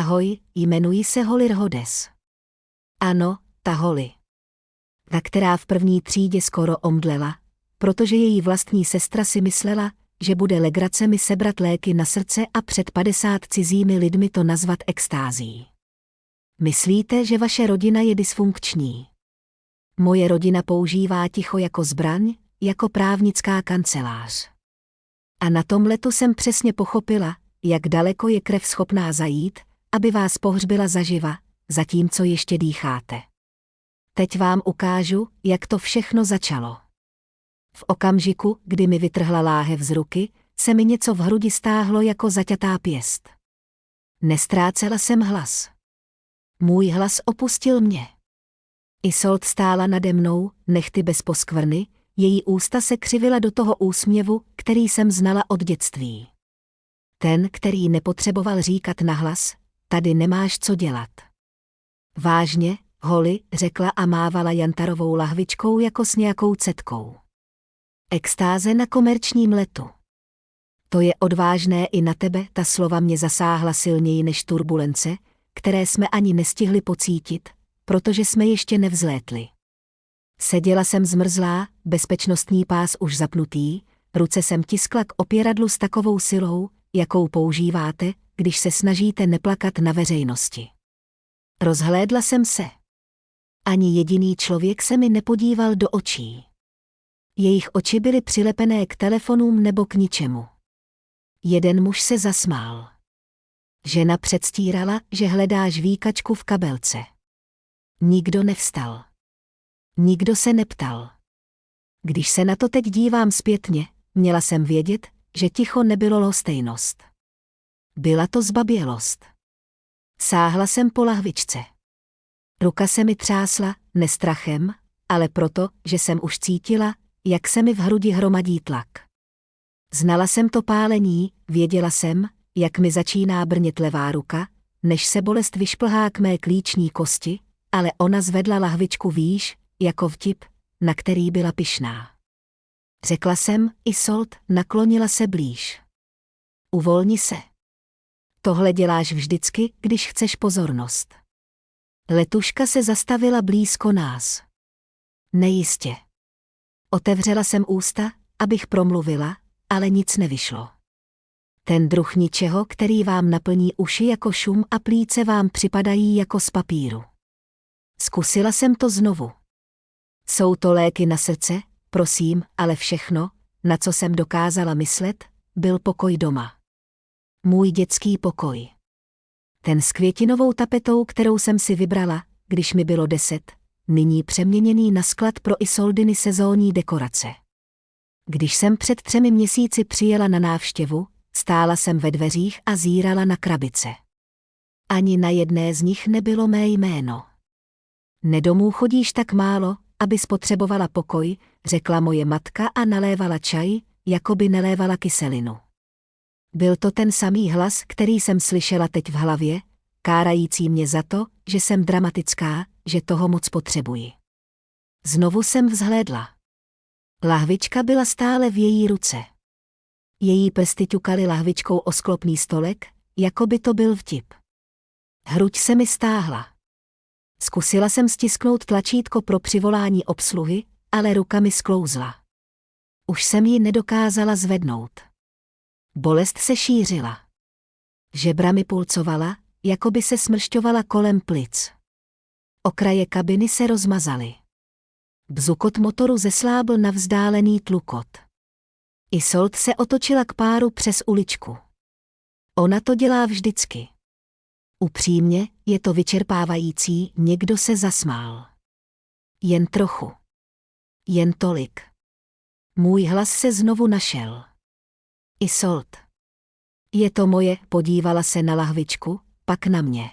Ahoj, jmenuji se Holly Rhodes. Ano, ta Holly. Ta, která v první třídě skoro omdlela, protože její vlastní sestra si myslela, že bude legrace mi sebrat léky na srdce a před 50 cizími lidmi to nazvat extází. Myslíte, že vaše rodina je dysfunkční? Moje rodina používá ticho jako zbraň, jako právnická kancelář. A na tom letu jsem přesně pochopila, jak daleko je krev schopná zajít, aby vás pohřbila zaživa, zatímco ještě dýcháte. Teď vám ukážu, jak to všechno začalo. V okamžiku, kdy mi vytrhla láhev z ruky, se mi něco v hrudi stáhlo jako zaťatá pěst. Nestrácela jsem hlas. Můj hlas opustil mě. Isolde stála nade mnou, nehty bez poskvrny, její ústa se křivila do toho úsměvu, který jsem znala od dětství. Ten, který nepotřeboval říkat nahlas, tady nemáš co dělat. Vážně, Holly, řekla a mávala jantarovou lahvičkou jako s nějakou cetkou. Extáze na komerčním letu. To je odvážné i na tebe, ta slova mě zasáhla silněji než turbulence, které jsme ani nestihli pocítit, protože jsme ještě nevzlétli. Seděla jsem zmrzlá, bezpečnostní pás už zapnutý, ruce jsem tiskla k opěradlu s takovou silou, jakou používáte, když se snažíte neplakat na veřejnosti. Rozhlédla jsem se. Ani jediný člověk se mi nepodíval do očí. Jejich oči byly přilepené k telefonům nebo k ničemu. Jeden muž se zasmál. Žena předstírala, že hledá žvíkačku v kabelce. Nikdo nevstal. Nikdo se neptal. Když se na to teď dívám zpětně, měla jsem vědět, že ticho nebylo lhostejnost. Byla to zbabělost. Sáhla jsem po lahvičce. Ruka se mi třásla, ne strachem, ale proto, že jsem už cítila, jak se mi v hrudi hromadí tlak. Znala jsem to pálení, věděla jsem, jak mi začíná brnět levá ruka, než se bolest vyšplhá k mé klíční kosti, ale ona zvedla lahvičku výš, jako vtip, na který byla pyšná. Řekla jsem, Isolde, naklonila se blíž. Uvolni se. Tohle děláš vždycky, když chceš pozornost. Letuška se zastavila blízko nás. Nejistě. Otevřela jsem ústa, abych promluvila, ale nic nevyšlo. Ten druh ničeho, který vám naplní uši jako šum a plíce vám připadají jako z papíru. Zkusila jsem to znovu. Jsou to léky na srdce, prosím, ale všechno, na co jsem dokázala myslet, byl pokoj doma. Můj dětský pokoj. Ten s květinovou tapetou, kterou jsem si vybrala, když mi bylo 10, nyní přeměněný na sklad pro Isoldiny sezónní dekorace. Když jsem před 3 měsíci přijela na návštěvu, stála jsem ve dveřích a zírala na krabice. Ani na jedné z nich nebylo mé jméno. Nedomů chodíš tak málo, aby spotřebovala pokoj, řekla moje matka a nalévala čaj, jako by nalévala kyselinu. Byl to ten samý hlas, který jsem slyšela teď v hlavě, kárající mě za to, že jsem dramatická, že toho moc potřebuji. Znovu jsem vzhlédla. Lahvička byla stále v její ruce. Její prsty ťukaly lahvičkou o sklopný stolek, jako by to byl vtip. Hruď se mi stáhla. Zkusila jsem stisknout tlačítko pro přivolání obsluhy, ale ruka mi sklouzla. Už jsem ji nedokázala zvednout. Bolest se šířila. Žebra mi pulcovala, jako by se smršťovala kolem plic. Okraje kabiny se rozmazaly. Bzukot motoru zeslábl na vzdálený tlukot. Isolde se otočila k páru přes uličku. Ona to dělá vždycky. Upřímně, je to vyčerpávající, někdo se zasmál. Jen trochu. Jen tolik. Můj hlas se znovu našel. Isolde. Je to moje, podívala se na lahvičku, pak na mě.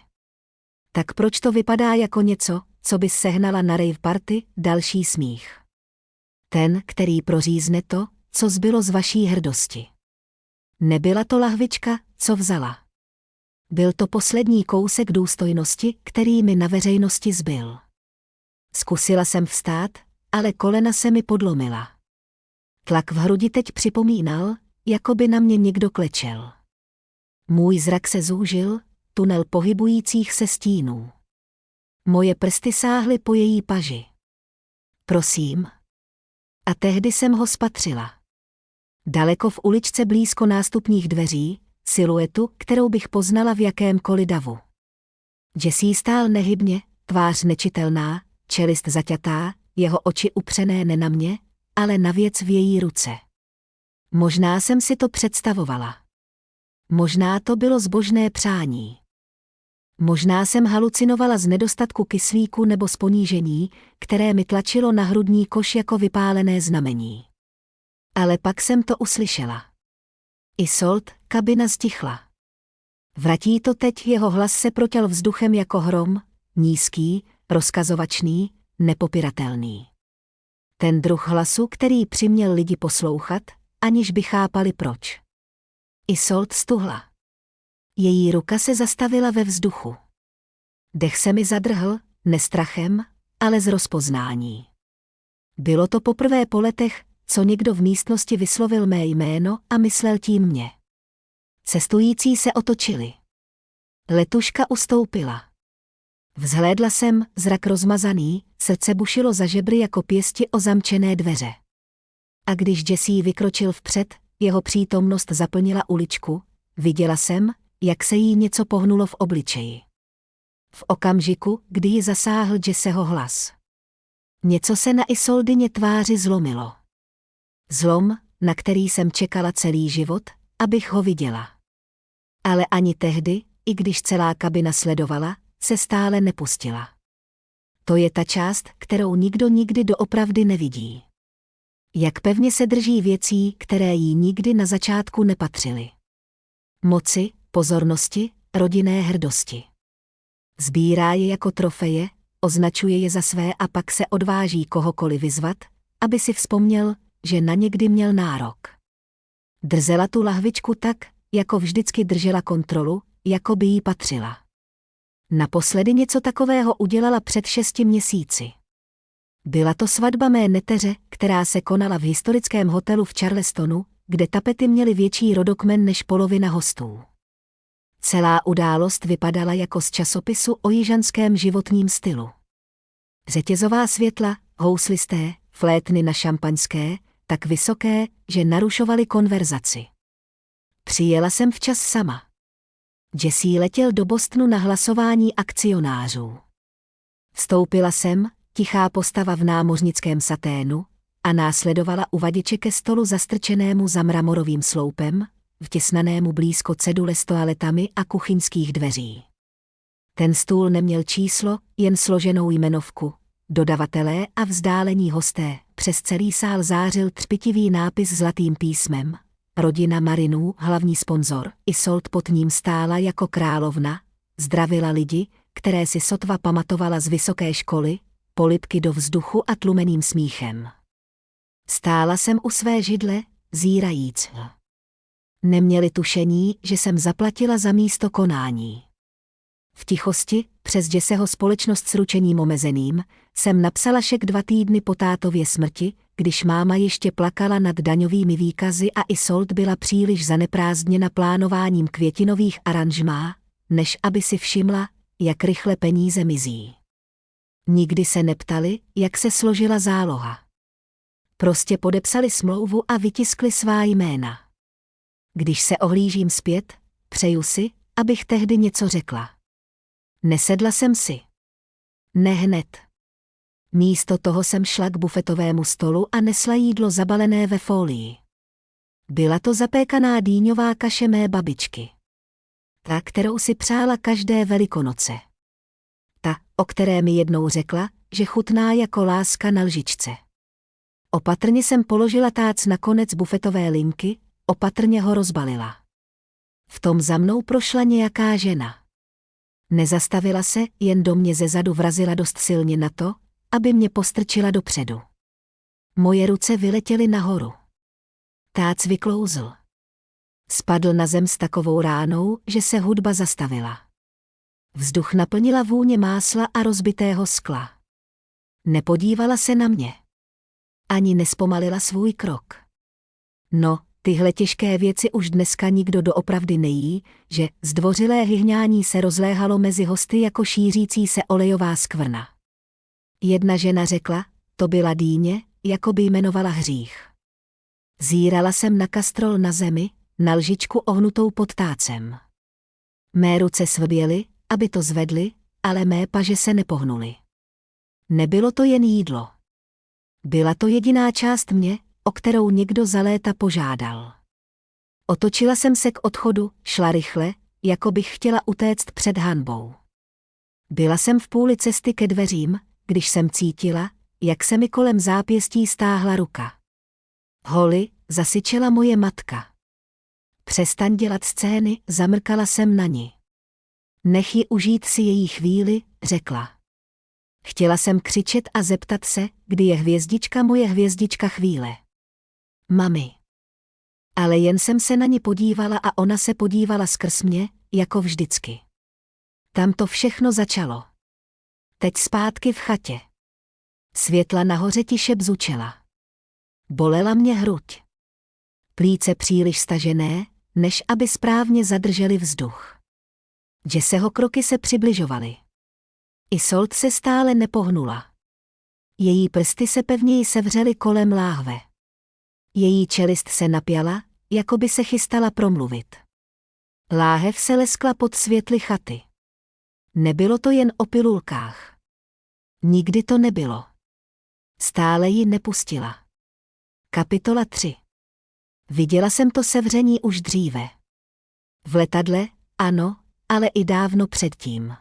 Tak proč to vypadá jako něco, co bys sehnala na rave party, další smích. Ten, který prořízne to, co zbylo z vaší hrdosti. Nebyla to lahvička, co vzala. Byl to poslední kousek důstojnosti, který mi na veřejnosti zbyl. Zkusila jsem vstát, ale kolena se mi podlomila. Tlak v hrudi teď připomínal, jako by na mě někdo klečel. Můj zrak se zúžil, tunel pohybujících se stínů. Moje prsty sáhly po její paži. Prosím. A tehdy jsem ho spatřila. Daleko v uličce blízko nástupních dveří, siluetu, kterou bych poznala v jakémkoliv davu. Jesse stál nehybně, tvář nečitelná, čelist zaťatá, jeho oči upřené ne na mě, ale na věc v její ruce. Možná jsem si to představovala. Možná to bylo zbožné přání. Možná jsem halucinovala z nedostatku kyslíku nebo z ponížení, které mi tlačilo na hrudní koš jako vypálené znamení. Ale pak jsem to uslyšela. Isolde, kabina stichla. Vratí to teď, jeho hlas se protěl vzduchem jako hrom, nízký, rozkazovačný, nepopiratelný. Ten druh hlasu, který přiměl lidi poslouchat, aniž by chápali proč. Isolde stuhla. Její ruka se zastavila ve vzduchu. Dech se mi zadrhl, ne strachem, ale z rozpoznání. Bylo to poprvé po letech, co někdo v místnosti vyslovil mé jméno a myslel tím mě. Cestující se otočili. Letuška ustoupila. Vzhlédla jsem, zrak rozmazaný, srdce bušilo za žebry jako pěsti o zamčené dveře. A když Jesse vykročil vpřed, jeho přítomnost zaplnila uličku, viděla jsem, jak se jí něco pohnulo v obličeji. V okamžiku, kdy ji zasáhl Jesseho hlas. Něco se na Isoldině tváři zlomilo. Zlom, na který jsem čekala celý život, abych ho viděla. Ale ani tehdy, i když celá kabina sledovala, se stále nepustila. To je ta část, kterou nikdo nikdy doopravdy nevidí. Jak pevně se drží věcí, které jí nikdy na začátku nepatřily. Moci, pozornosti, rodinné hrdosti. Sbírá je jako trofeje, označuje je za své a pak se odváží kohokoliv vyzvat, aby si vzpomněl, že na někdy měl nárok. Drzela tu lahvičku tak, jako vždycky držela kontrolu, jako by jí patřila. Naposledy něco takového udělala před 6 měsíci. Byla to svatba mé neteře, která se konala v historickém hotelu v Charlestonu, kde tapety měly větší rodokmen než polovina hostů. Celá událost vypadala jako z časopisu o jižanském životním stylu. Řetězová světla, houslisté, flétny na šampaňské, tak vysoké, že narušovaly konverzaci. Přijela jsem včas sama. Jesse letěl do Bostonu na hlasování akcionářů. Vstoupila jsem, tichá postava v námořnickém saténu, a následovala uvaděče ke stolu zastrčenému za mramorovým sloupem, vtěsnanému blízko cedule s toaletami a kuchyňských dveří. Ten stůl neměl číslo, jen složenou jmenovku, dodavatelé a vzdálení hosté. Přes celý sál zářil třpitivý nápis zlatým písmem. Rodina Marinů, hlavní sponzor, Isolde pod ním stála jako královna, zdravila lidi, které si sotva pamatovala z vysoké školy, polibky do vzduchu a tlumeným smíchem. Stála jsem u své židle, zírajíc. Neměli tušení, že jsem zaplatila za místo konání. V tichosti, přes Jesseho společnost s ručením omezeným, jsem napsala šek 2 týdny po tátově smrti, když máma ještě plakala nad daňovými výkazy a Isolde byla příliš zaneprázdněna plánováním květinových aranžmá, než aby si všimla, jak rychle peníze mizí. Nikdy se neptali, jak se složila záloha. Prostě podepsali smlouvu a vytiskli svá jména. Když se ohlížím zpět, přeju si, abych tehdy něco řekla. Nesedla jsem si. Ne hned. Místo toho jsem šla k bufetovému stolu a nesla jídlo zabalené ve fólii. Byla to zapékaná dýňová kaše mé babičky. Ta, kterou si přála každé Velikonoce. Ta, o které mi jednou řekla, že chutná jako láska na lžičce. Opatrně jsem položila tác na konec bufetové linky, opatrně ho rozbalila. V tom za mnou prošla nějaká žena. Nezastavila se, jen do mě zezadu vrazila dost silně na to, aby mě postrčila dopředu. Moje ruce vyletěly nahoru. Tác vyklouzl. Spadl na zem s takovou ránou, že se hudba zastavila. Vzduch naplnila vůně másla a rozbitého skla. Nepodívala se na mě. Ani nespomalila svůj krok. No, Tyhle těžké věci už dneska nikdo doopravdy nejí, že zdvořilé hyhňání se rozléhalo mezi hosty jako šířící se olejová skvrna. Jedna žena řekla, to byla dýně, jako by jmenovala hřích. Zírala jsem na kastrol na zemi, na lžičku ohnutou pod tácem. Mé ruce svrběly, aby to zvedly, ale mé paže se nepohnuly. Nebylo to jen jídlo. Byla to jediná část mě, o kterou někdo za léta požádal. Otočila jsem se k odchodu, šla rychle, jako bych chtěla utéct před hanbou. Byla jsem v půli cesty ke dveřím, když jsem cítila, jak se mi kolem zápěstí stáhla ruka. Holly, zasyčela moje matka. Přestaň dělat scény, zamrkala jsem na ni. Nech ji užít si její chvíli, řekla. Chtěla jsem křičet a zeptat se, kdy je hvězdička moje hvězdička chvíle. Mami. Ale jen jsem se na ni podívala a ona se podívala skrz mě, jako vždycky. Tam to všechno začalo. Teď zpátky v chatě. Světla nahoře tiše bzučela. Bolela mě hruď. Plíce příliš stažené, než aby správně zadrželi vzduch. Jesseho kroky se přibližovaly. Isolt se stále nepohnula. Její prsty se pevněji sevřely kolem láhve. Její čelist se napjala, jako by se chystala promluvit. Láhev se leskla pod světly chaty. Nebylo to jen o pilulkách. Nikdy to nebylo. Stále ji nepustila. Kapitola 3. Viděla jsem to sevření už dříve. V letadle, ano, ale i dávno předtím.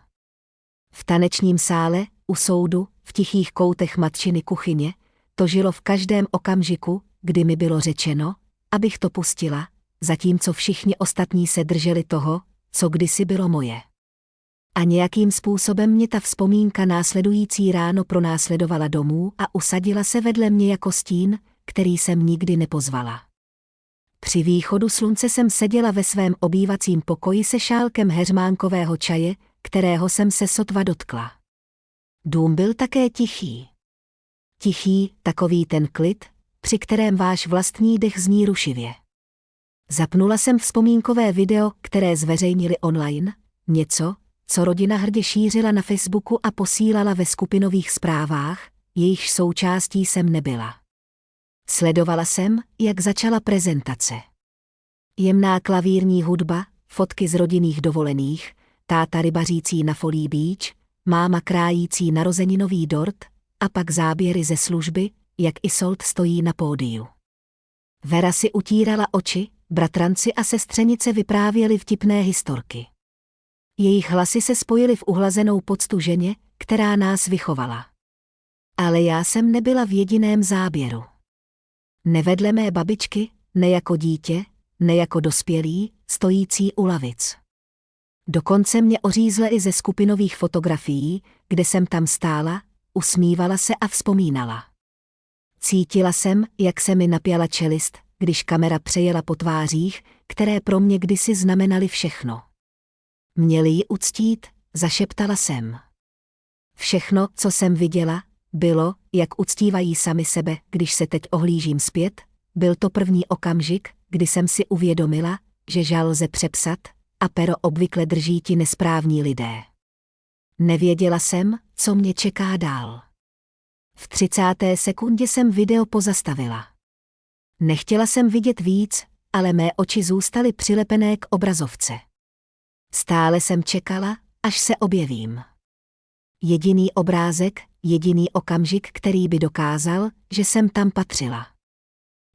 V tanečním sále, u soudu, v tichých koutech matčiny kuchyně, to žilo v každém okamžiku, kdy mi bylo řečeno, abych to pustila, zatímco všichni ostatní se drželi toho, co kdysi bylo moje. A nějakým způsobem mě ta vzpomínka následující ráno pronásledovala domů a usadila se vedle mě jako stín, který jsem nikdy nepozvala. Při východu slunce jsem seděla ve svém obývacím pokoji se šálkem heřmánkového čaje, kterého jsem se sotva dotkla. Dům byl také tichý. Tichý, takový ten klid, při kterém váš vlastní dech zní rušivě. Zapnula jsem vzpomínkové video, které zveřejnili online, něco, co rodina hrdě šířila na Facebooku a posílala ve skupinových zprávách, jejichž součástí jsem nebyla. Sledovala jsem, jak začala prezentace. Jemná klavírní hudba, fotky z rodinných dovolených, táta rybařící na Folly Beach, máma krájící narozeninový dort a pak záběry ze služby, jak Isolt stojí na pódiu. Vera si utírala oči, bratranci a sestřenice vyprávěli vtipné historky. Jejich hlasy se spojily v uhlazenou poctu ženě, která nás vychovala. Ale já jsem nebyla v jediném záběru. Ne vedle mé babičky, ne jako dítě, ne jako dospělý, stojící u lavic. Dokonce mě ořízle i ze skupinových fotografií, kde jsem tam stála, usmívala se a vzpomínala. Cítila jsem, jak se mi napjala čelist, když kamera přejela po tvářích, které pro mě kdysi znamenaly všechno. Měli ji uctít, zašeptala jsem. Všechno, co jsem viděla, bylo, jak uctívají sami sebe, když se teď ohlížím zpět, byl to první okamžik, kdy jsem si uvědomila, že žal lze přepsat, a pero obvykle drží ti nesprávní lidé. Nevěděla jsem, co mě čeká dál. V 30. sekundě jsem video pozastavila. Nechtěla jsem vidět víc, ale mé oči zůstaly přilepené k obrazovce. Stále jsem čekala, až se objevím. Jediný obrázek, jediný okamžik, který by dokázal, že jsem tam patřila.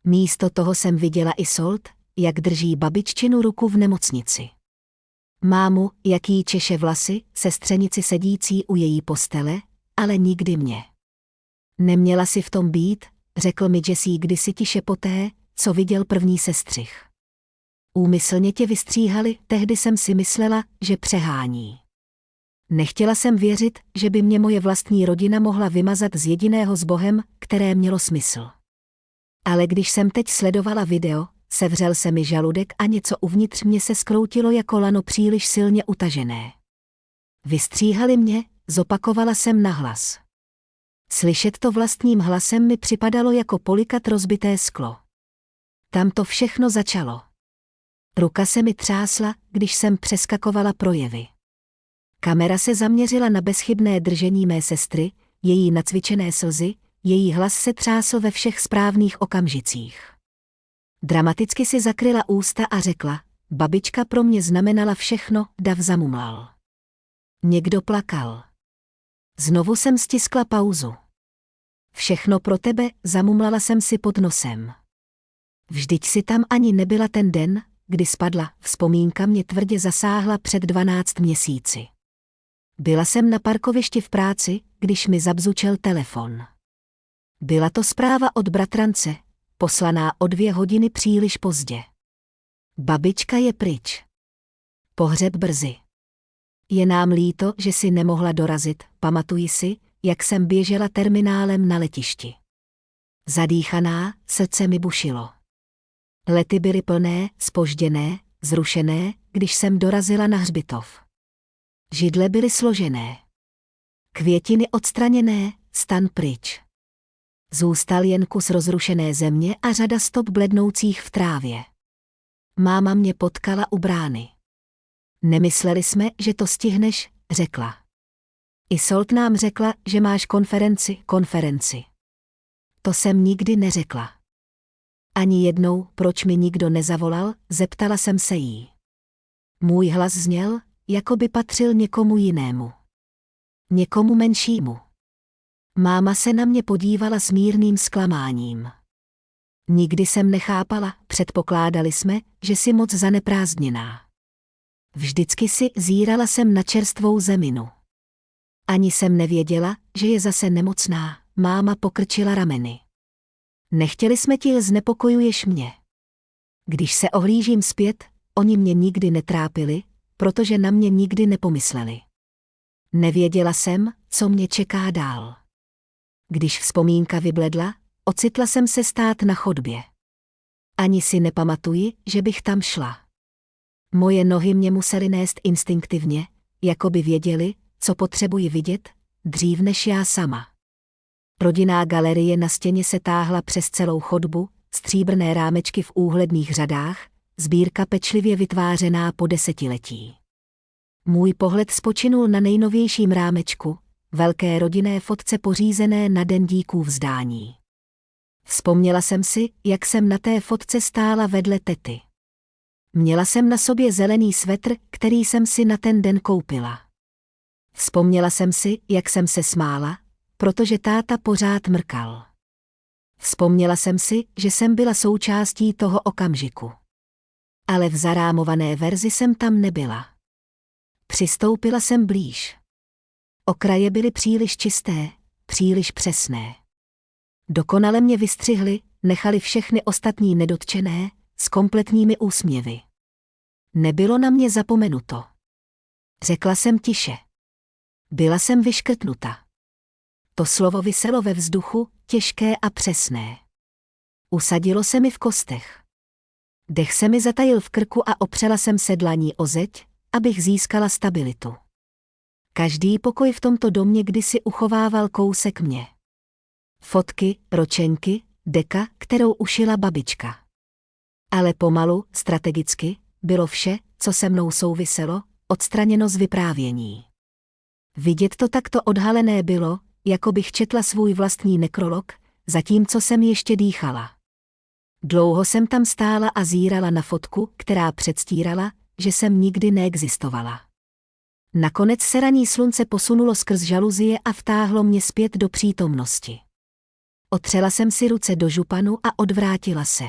Místo toho jsem viděla Isolt, jak drží babiččinu ruku v nemocnici. Mámu, jak jí češe vlasy, sestřenici sedící u její postele, ale nikdy mě. Neměla si v tom být, řekl mi Jesse kdysi tiše poté, co viděl první sestřih. Úmyslně tě vystříhali, tehdy jsem si myslela, že přehání. Nechtěla jsem věřit, že by mě moje vlastní rodina mohla vymazat z jediného s Bohem, které mělo smysl. Ale když jsem teď sledovala video, sevřel se mi žaludek a něco uvnitř mě se skroutilo jako lano příliš silně utažené. Vystříhali mě, zopakovala jsem nahlas. Slyšet to vlastním hlasem mi připadalo jako polikat rozbité sklo. Tam to všechno začalo. Ruka se mi třásla, když jsem přeskakovala projevy. Kamera se zaměřila na bezchybné držení mé sestry, její nacvičené slzy, její hlas se třásl ve všech správných okamžicích. Dramaticky si zakryla ústa a řekla, babička pro mě znamenala všechno, dav zamumlal. Někdo plakal. Znovu jsem stiskla pauzu. Všechno pro tebe, zamumlala jsem si pod nosem. Vždyť si tam ani nebyla ten den, kdy spadla, vzpomínka mě tvrdě zasáhla před 12 měsíci. Byla jsem na parkovišti v práci, když mi zabzučel telefon. Byla to zpráva od bratrance, poslaná o 2 hodiny příliš pozdě. Babička je pryč. Pohřeb brzy. Je nám líto, že si nemohla dorazit, pamatuji si, jak jsem běžela terminálem na letišti. Zadýchaná, srdce mi bušilo. Lety byly plné, zpožděné, zrušené, když jsem dorazila na hřbitov. Židle byly složené. Květiny odstraněné, stan pryč. Zůstal jen kus rozrušené země a řada stop blednoucích v trávě. Máma mě potkala u brány. Nemysleli jsme, že to stihneš, řekla. Isolt nám řekla, že máš konferenci. To jsem nikdy neřekla. Ani jednou, proč mi nikdo nezavolal, zeptala jsem se jí. Můj hlas zněl, jako by patřil někomu jinému. Někomu menšímu. Máma se na mě podívala s mírným zklamáním. Nikdy jsem nechápala, předpokládali jsme, že jsi moc zaneprázdněná. Vždycky si zírala jsem na čerstvou zeminu. Ani jsem nevěděla, že je zase nemocná, máma pokrčila rameny. Nechtěli jsme ti, znepokojuješ mě. Když se ohlížím zpět, oni mě nikdy netrápili, protože na mě nikdy nepomysleli. Nevěděla jsem, co mě čeká dál. Když vzpomínka vybledla, ocitla jsem se stát na chodbě. Ani si nepamatuji, že bych tam šla. Moje nohy mě musely nést instinktivně, jako by věděli, co potřebuji vidět, dřív než já sama. Rodinná galerie na stěně se táhla přes celou chodbu, stříbrné rámečky v úhledných řadách, sbírka pečlivě vytvářená po desetiletí. Můj pohled spočinul na nejnovějším rámečku, velké rodinné fotce pořízené na den díků vzdání. Vzpomněla jsem si, jak jsem na té fotce stála vedle tety. Měla jsem na sobě zelený svetr, který jsem si na ten den koupila. Vzpomněla jsem si, jak jsem se smála, protože táta pořád mrkal. Vzpomněla jsem si, že jsem byla součástí toho okamžiku. Ale v zarámované verzi jsem tam nebyla. Přistoupila jsem blíž. Okraje byly příliš čisté, příliš přesné. Dokonale mě vystřihli, nechali všechny ostatní nedotčené, s kompletními úsměvy. Nebylo na mě zapomenuto. Řekla jsem tiše. Byla jsem vyškrtnuta. To slovo viselo ve vzduchu, těžké a přesné. Usadilo se mi v kostech. Dech se mi zatajil v krku a opřela jsem se dlaní o zeď, abych získala stabilitu. Každý pokoj v tomto domě kdysi uchovával kousek mě. Fotky, ročenky, deka, kterou ušila babička. Ale pomalu, strategicky, bylo vše, co se mnou souviselo, odstraněno z vyprávění. Vidět to takto odhalené bylo, jako bych četla svůj vlastní nekrolog, zatímco jsem ještě dýchala. Dlouho jsem tam stála a zírala na fotku, která předstírala, že jsem nikdy neexistovala. Nakonec se ranní slunce posunulo skrz žaluzie a vtáhlo mě zpět do přítomnosti. Otřela jsem si ruce do županu a odvrátila se.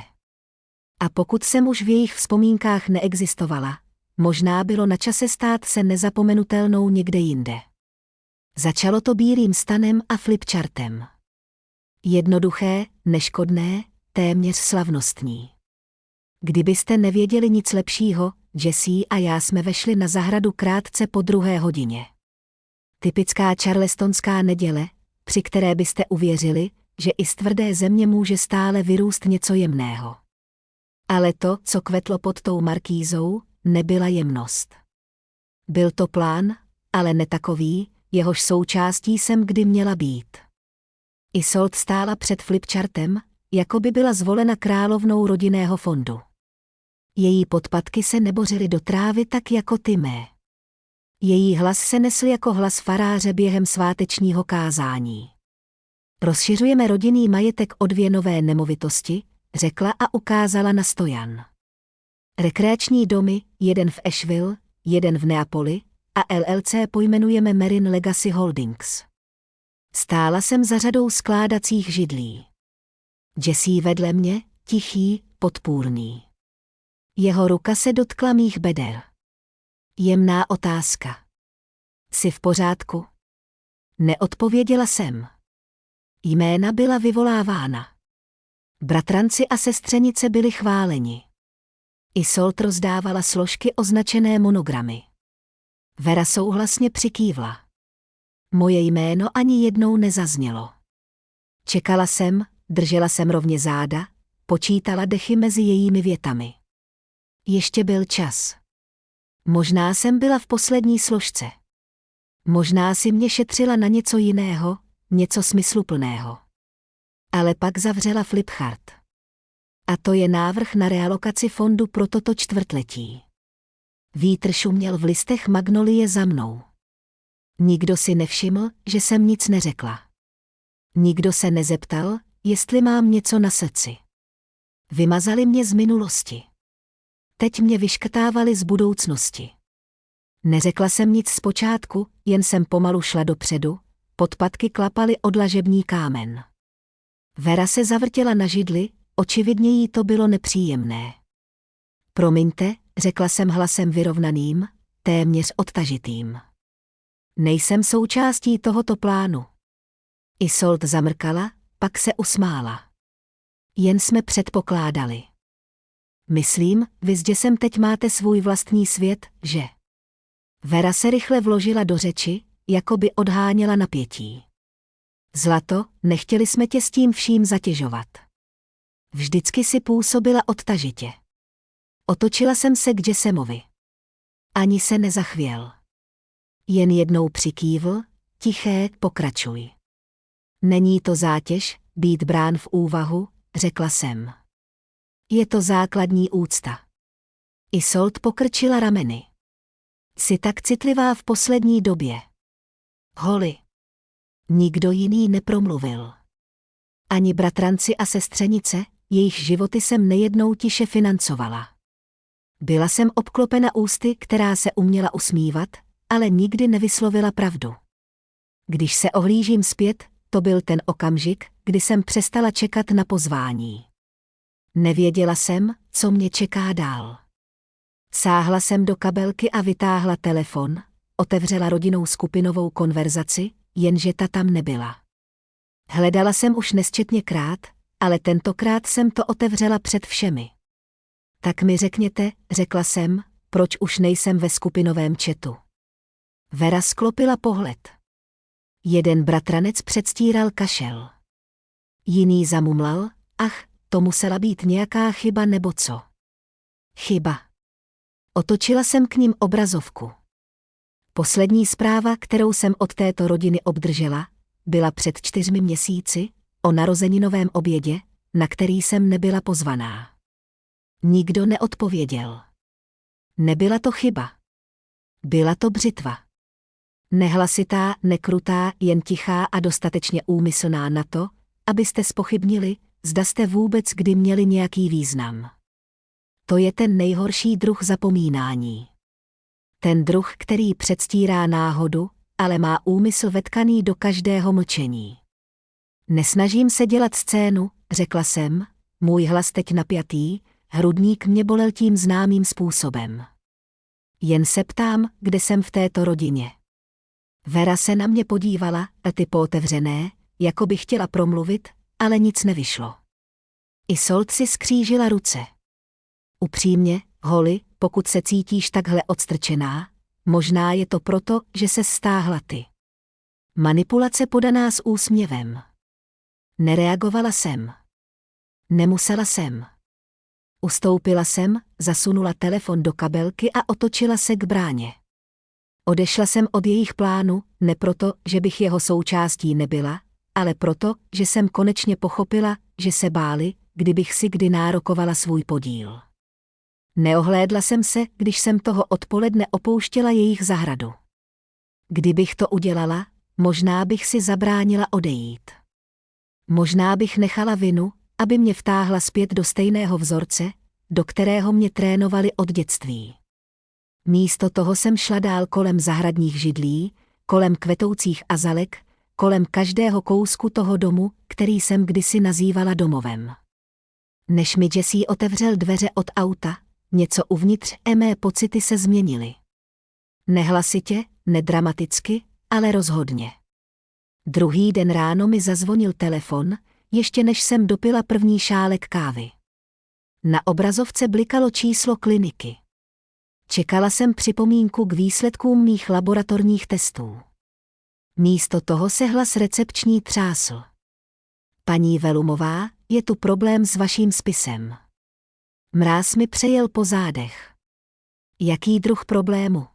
A pokud jsem už v jejich vzpomínkách neexistovala, možná bylo na čase stát se nezapomenutelnou někde jinde. Začalo to bílým stanem a flipchartem. Jednoduché, neškodné, téměř slavnostní. Kdybyste nevěděli nic lepšího, Jessie a já jsme vešli na zahradu krátce po 2. hodině. Typická charlestonská neděle, při které byste uvěřili, že i z tvrdé země může stále vyrůst něco jemného. Ale to, co kvetlo pod tou markýzou, nebyla jemnost. Byl to plán, ale ne takový, jehož součástí jsem kdy měla být. Isolt stála před flipchartem, jako by byla zvolena královnou rodinného fondu. Její podpatky se nebořily do trávy tak jako ty mé. Její hlas se nesl jako hlas faráře během svátečního kázání. Rozšiřujeme rodinný majetek o 2 nové nemovitosti, řekla a ukázala na stojan. Rekreační domy, jeden v Asheville, jeden v Neapoli, a LLC pojmenujeme Marin Legacy Holdings. Stála jsem za řadou skládacích židlí. Jesse vedle mě, tichý, podpůrný. Jeho ruka se dotkla mých beder. Jemná otázka. Jsi v pořádku? Neodpověděla jsem. Jména byla vyvolávána. Bratranci a sestřenice byli chváleni. Isolde rozdávala složky označené monogramy. Vera souhlasně přikývla. Moje jméno ani jednou nezaznělo. Čekala jsem, držela jsem rovně záda, počítala dechy mezi jejími větami. Ještě byl čas. Možná jsem byla v poslední složce. Možná si mě šetřila na něco jiného, něco smysluplného. Ale pak zavřela Flipchart. A to je návrh na realokaci fondu pro toto čtvrtletí. Vítr šuměl v listech magnolie za mnou. Nikdo si nevšiml, že jsem nic neřekla. Nikdo se nezeptal, jestli mám něco na srdci. Vymazali mě z minulosti. Teď mě vyškrtávali z budoucnosti. Neřekla jsem nic zpočátku, jen jsem pomalu šla dopředu, podpatky klapaly o dlažební kámen. Vera se zavrtěla na židli, očividně jí to bylo nepříjemné. Promiňte, řekla jsem hlasem vyrovnaným, téměř odtažitým. Nejsem součástí tohoto plánu. Isolde zamrkala, pak se usmála. Jen jsme předpokládali. Myslím, vy s Jessem teď máte svůj vlastní svět, že? Vera se rychle vložila do řeči, jako by odháněla napětí. Zlato, nechtěli jsme tě s tím vším zatěžovat. Vždycky si působila odtažitě. Otočila jsem se k Jessemovi. Ani se nezachvěl. Jen jednou přikývl, tiché, pokračuj. Není to zátěž, být brán v úvahu, řekla jsem. Je to základní úcta. Isolde pokrčila rameny. Jsi tak citlivá v poslední době. Holly. Nikdo jiný nepromluvil. Ani bratranci a sestřenice, jejich životy jsem nejednou tiše financovala. Byla jsem obklopena ústy, která se uměla usmívat, ale nikdy nevyslovila pravdu. Když se ohlížím zpět, to byl ten okamžik, kdy jsem přestala čekat na pozvání. Nevěděla jsem, co mě čeká dál. Sáhla jsem do kabelky a vytáhla telefon, otevřela rodinnou skupinovou konverzaci, jenže ta tam nebyla. Hledala jsem už nesčetněkrát, ale tentokrát jsem to otevřela před všemi. Tak mi řekněte, řekla jsem, proč už nejsem ve skupinovém chatu. Vera sklopila pohled. Jeden bratranec předstíral kašel. Jiný zamumlal, ach, to musela být nějaká chyba nebo co. Chyba. Otočila jsem k nim obrazovku. Poslední zpráva, kterou jsem od této rodiny obdržela, byla před 4 měsíci, o narozeninovém obědě, na který jsem nebyla pozvaná. Nikdo neodpověděl. Nebyla to chyba. Byla to břitva. Nehlasitá, nekrutá, jen tichá a dostatečně úmyslná na to, abyste zpochybnili, zda jste vůbec kdy měli nějaký význam. To je ten nejhorší druh zapomínání. Ten druh, který předstírá náhodu, ale má úmysl vetkaný do každého mlčení. Nesnažím se dělat scénu, řekla jsem, můj hlas teď napjatý, hrudník mě bolel tím známým způsobem. Jen se ptám, kde jsem v této rodině. Vera se na mě podívala, ty pootevřené, jako by chtěla promluvit, ale nic nevyšlo. Isolde si skřížila ruce. Upřímně, Holly, pokud se cítíš takhle odstrčená, možná je to proto, že se stáhla ty. Manipulace podaná s úsměvem. Nereagovala jsem. Nemusela jsem. Ustoupila jsem, zasunula telefon do kabelky a otočila se k bráně. Odešla jsem od jejich plánu, ne proto, že bych jeho součástí nebyla, ale proto, že jsem konečně pochopila, že se báli, kdybych si kdy nárokovala svůj podíl. Neohlédla jsem se, když jsem toho odpoledne opouštěla jejich zahradu. Kdybych to udělala, možná bych si zabránila odejít. Možná bych nechala vinu, aby mě vtáhla zpět do stejného vzorce, do kterého mě trénovali od dětství. Místo toho jsem šla dál kolem zahradních židlí, kolem kvetoucích azalek, kolem každého kousku toho domu, který jsem kdysi nazývala domovem. Než mi Jesse otevřel dveře od auta, něco uvnitř mé pocity se změnily. Nehlasitě, nedramaticky, ale rozhodně. Druhý den ráno mi zazvonil telefon, ještě než jsem dopila první šálek kávy. Na obrazovce blikalo číslo kliniky. Čekala jsem připomínku k výsledkům mých laboratorních testů. Místo toho se hlas recepční třásl. Paní Velumová, je tu problém s vaším spisem. Mráz mi přejel po zádech. Jaký druh problému?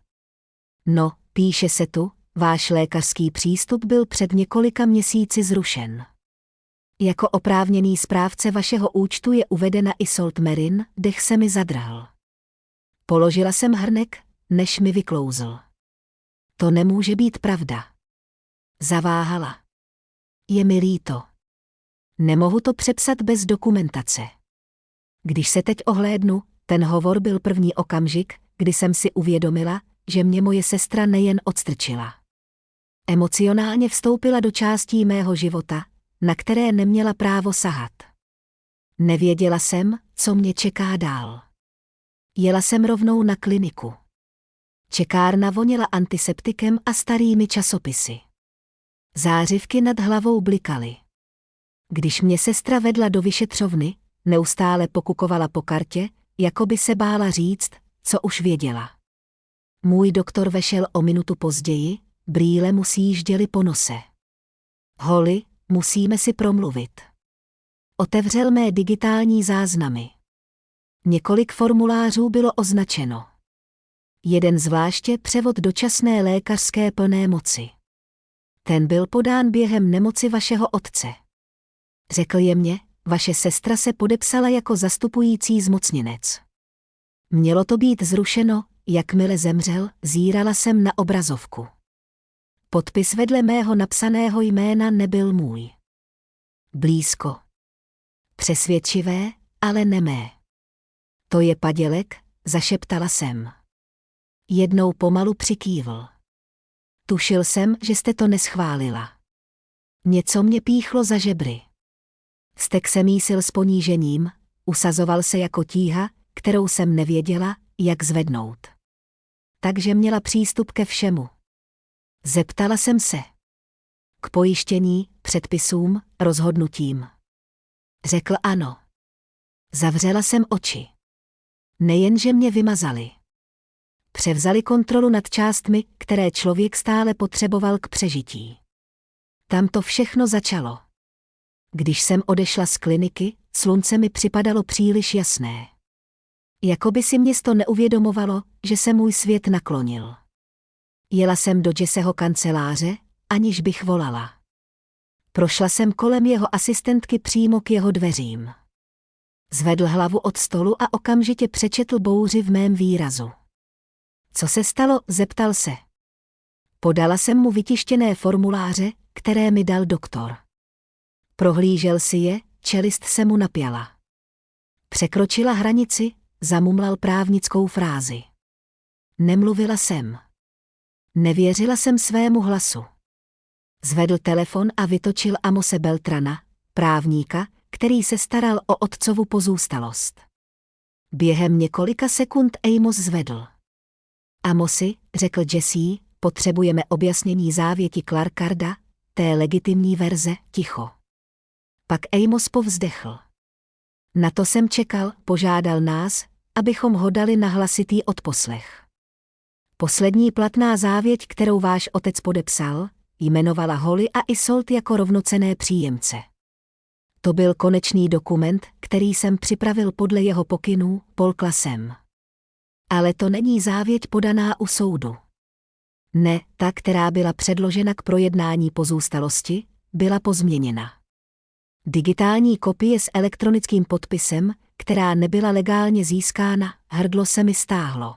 No, píše se tu, váš lékařský přístup byl před několika měsíci zrušen. Jako oprávněný správce vašeho účtu je uvedena Isolde Merin, dech se mi zadrhl. Položila jsem hrnek, než mi vyklouzl. To nemůže být pravda. Zaváhala. Je mi líto. Nemohu to přepsat bez dokumentace. Když se teď ohlédnu, ten hovor byl první okamžik, kdy jsem si uvědomila, že mě moje sestra nejen odstrčila. Emocionálně vstoupila do částí mého života, na které neměla právo sahat. Nevěděla jsem, co mě čeká dál. Jela jsem rovnou na kliniku. Čekárna voněla antiseptikem a starými časopisy. Zářivky nad hlavou blikaly. Když mě sestra vedla do vyšetřovny, neustále pokukovala po kartě, jako by se bála říct, co už věděla. Můj doktor vešel o minutu později, brýle mu sjížděly po nose. Holly, musíme si promluvit. Otevřel mé digitální záznamy. Několik formulářů bylo označeno. Jeden zvláště převod dočasné lékařské plné moci. Ten byl podán během nemoci vašeho otce. Řekl jemně, vaše sestra se podepsala jako zastupující zmocněnec. Mělo to být zrušeno, jakmile zemřel, zírala jsem na obrazovku. Podpis vedle mého napsaného jména nebyl můj. Blízko. Přesvědčivé, ale nemé. To je padělek, zašeptala jsem. Jednou pomalu přikývl. Tušil jsem, že jste to neschválila. Něco mě píchlo za žebry. Vztek se mísil s ponížením, usazoval se jako tíha, kterou jsem nevěděla, jak zvednout. Takže měla přístup ke všemu. Zeptala jsem se. K pojištění, předpisům, rozhodnutím. Řekl ano. Zavřela jsem oči. Nejenže mě vymazali. Převzali kontrolu nad částmi, které člověk stále potřeboval k přežití. Tam to všechno začalo. Když jsem odešla z kliniky, slunce mi připadalo příliš jasné. Jakoby si město neuvědomovalo, že se můj svět naklonil. Jela jsem do Jesseho kanceláře, aniž bych volala. Prošla jsem kolem jeho asistentky přímo k jeho dveřím. Zvedl hlavu od stolu a okamžitě přečetl bouři v mém výrazu. Co se stalo, zeptal se. Podala jsem mu vytištěné formuláře, které mi dal doktor. Prohlížel si je, čelist se mu napěla. Překročila hranici, zamumlal právnickou frázi. Nemluvila jsem. Nevěřila jsem svému hlasu. Zvedl telefon a vytočil Amose Beltrana, právníka, který se staral o otcovu pozůstalost. Během několika sekund Amos zvedl. Amosi, řekl Jesse, potřebujeme objasnění závěti Clarkarda, té legitimní verze, ticho. Pak Amos povzdechl. Na to jsem čekal, požádal nás, abychom ho dali na hlasitý odposlech. Poslední platná závěť, kterou váš otec podepsal, jmenovala Holly a Isolde jako rovnocenné příjemce. To byl konečný dokument, který jsem připravil podle jeho pokynů, polkla jsem. Ale to není závěť podaná u soudu. Ne, ta, která byla předložena k projednání pozůstalosti, byla pozměněna. Digitální kopie s elektronickým podpisem, která nebyla legálně získána, hrdlo se mi stáhlo.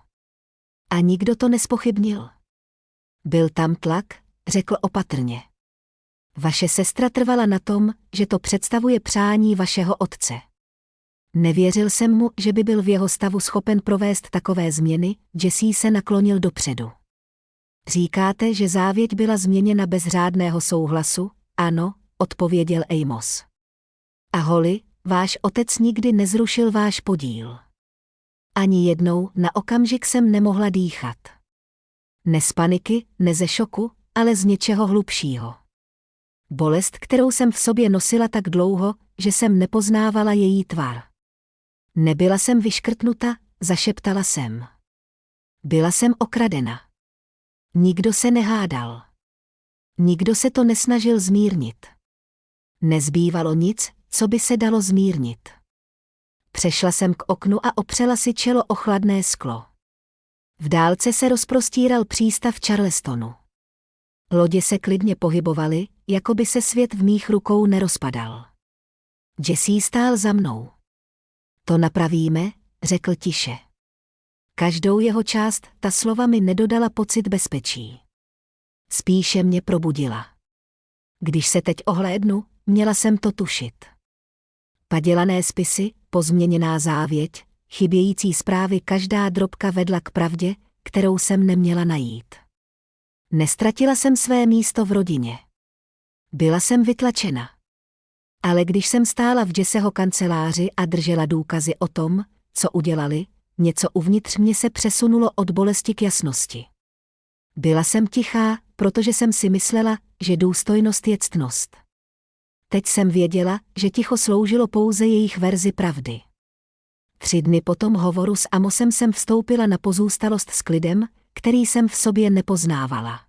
A nikdo to nespochybnil. Byl tam tlak, řekl opatrně. Vaše sestra trvala na tom, že to představuje přání vašeho otce. Nevěřil jsem mu, že by byl v jeho stavu schopen provést takové změny, Jesse se naklonil dopředu. Říkáte, že závěť byla změněna bez řádného souhlasu? Ano, odpověděl Amos. A Holly, váš otec nikdy nezrušil váš podíl. Ani jednou, na okamžik jsem nemohla dýchat. Ne z paniky, ne ze šoku, ale z něčeho hlubšího. Bolest, kterou jsem v sobě nosila tak dlouho, že jsem nepoznávala její tvar. Nebyla jsem vyškrtnuta, zašeptala jsem. Byla jsem okradena. Nikdo se nehádal. Nikdo se to nesnažil zmírnit. Nezbývalo nic, co by se dalo zmírnit. Přešla jsem k oknu a opřela si čelo o chladné sklo. V dálce se rozprostíral přístav Charlestonu. Lodě se klidně pohybovaly, jako by se svět v mých rukou nerozpadal. Jesse stál za mnou. To napravíme, řekl tiše. Každou jeho část, ta slova mi nedodala pocit bezpečí. Spíše mě probudila. Když se teď ohlédnu, měla jsem to tušit. Padělané spisy, pozměněná závěť, chybějící zprávy, každá drobka vedla k pravdě, kterou jsem neměla najít. Nestratila jsem své místo v rodině. Byla jsem vytlačena. Ale když jsem stála v Jesseho kanceláři a držela důkazy o tom, co udělali, něco uvnitř mě se přesunulo od bolesti k jasnosti. Byla jsem tichá, protože jsem si myslela, že důstojnost je ctnost. Teď jsem věděla, že ticho sloužilo pouze jejich verzi pravdy. 3 dny po tom hovoru s Amosem jsem vstoupila na pozůstalost s klidem, který jsem v sobě nepoznávala.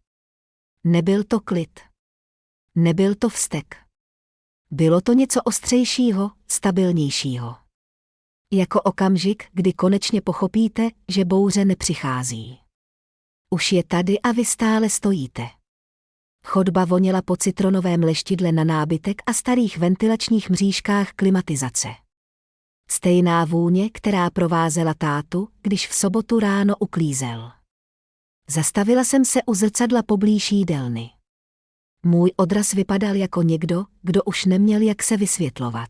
Nebyl to klid. Nebyl to vztek. Bylo to něco ostřejšího, stabilnějšího. Jako okamžik, kdy konečně pochopíte, že bouře nepřichází. Už je tady a vy stále stojíte. Chodba voněla po citronovém leštidle na nábytek a starých ventilačních mřížkách klimatizace. Stejná vůně, která provázela tátu, když v sobotu ráno uklízel. Zastavila jsem se u zrcadla poblíž jídelny. Můj odraz vypadal jako někdo, kdo už neměl jak se vysvětlovat.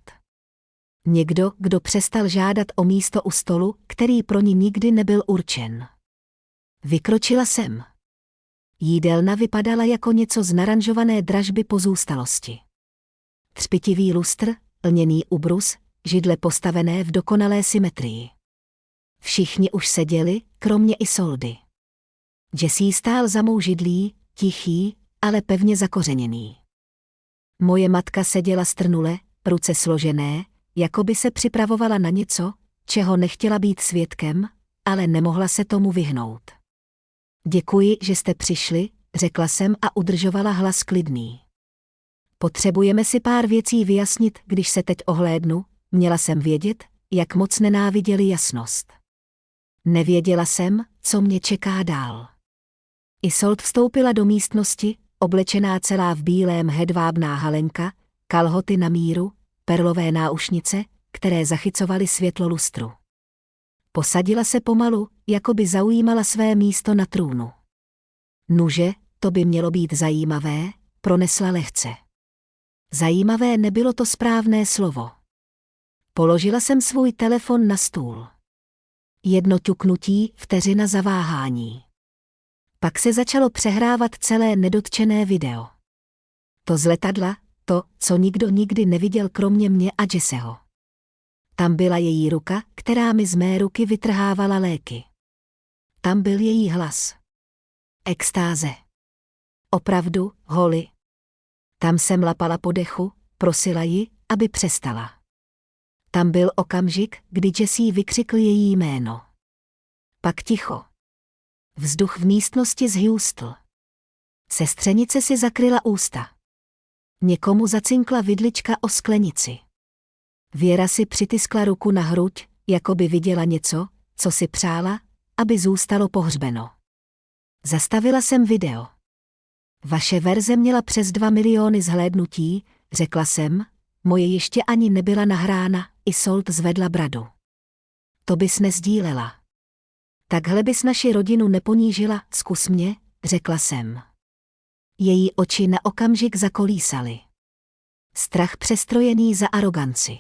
Někdo, kdo přestal žádat o místo u stolu, který pro ní nikdy nebyl určen. Vykročila jsem. Jídelna vypadala jako něco z naranžované dražby pozůstalosti. Třpitivý lustr, lněný ubrus, židle postavené v dokonalé symetrii. Všichni už seděli, kromě Isoldy. Jesse stál za mou židlí, tichý, ale pevně zakořeněný. Moje matka seděla strnule, ruce složené, jako by se připravovala na něco, čeho nechtěla být svědkem, ale nemohla se tomu vyhnout. Děkuji, že jste přišli, řekla jsem a udržovala hlas klidný. Potřebujeme si pár věcí vyjasnit, když se teď ohlédnu, měla jsem vědět, jak moc nenáviděli jasnost. Nevěděla jsem, co mě čeká dál. Isold vstoupila do místnosti, oblečená celá v bílém hedvábná halenka, kalhoty na míru, perlové náušnice, které zachycovaly světlo lustru. Posadila se pomalu, jako by zaujímala své místo na trůnu. Nuže, to by mělo být zajímavé, pronesla lehce. Zajímavé nebylo to správné slovo. Položila jsem svůj telefon na stůl. Jedno ťuknutí, vteřina zaváhání. Pak se začalo přehrávat celé nedotčené video. To z letadla, to, co nikdo nikdy neviděl kromě mě a Jesseho. Tam byla její ruka, která mi z mé ruky vytrhávala léky. Tam byl její hlas. Extáze. Opravdu, Holly. Tam jsem lapala po dechu, prosila ji, aby přestala. Tam byl okamžik, kdy Jesse vykřikl její jméno. Pak ticho. Vzduch v místnosti zhůstl. Sestřenice si zakryla ústa. Někomu zacinkla vidlička o sklenici. Věra si přitiskla ruku na hruď, jako by viděla něco, co si přála, aby zůstalo pohřbeno. Zastavila jsem video. Vaše verze měla přes 2 miliony zhlédnutí, řekla jsem, moje ještě ani nebyla nahrána, Isolde zvedla bradu. To bys nezdílela. Takhle bys naši rodinu neponížila, zkus mě, řekla jsem. Její oči na okamžik zakolísaly. Strach přestrojený za aroganci.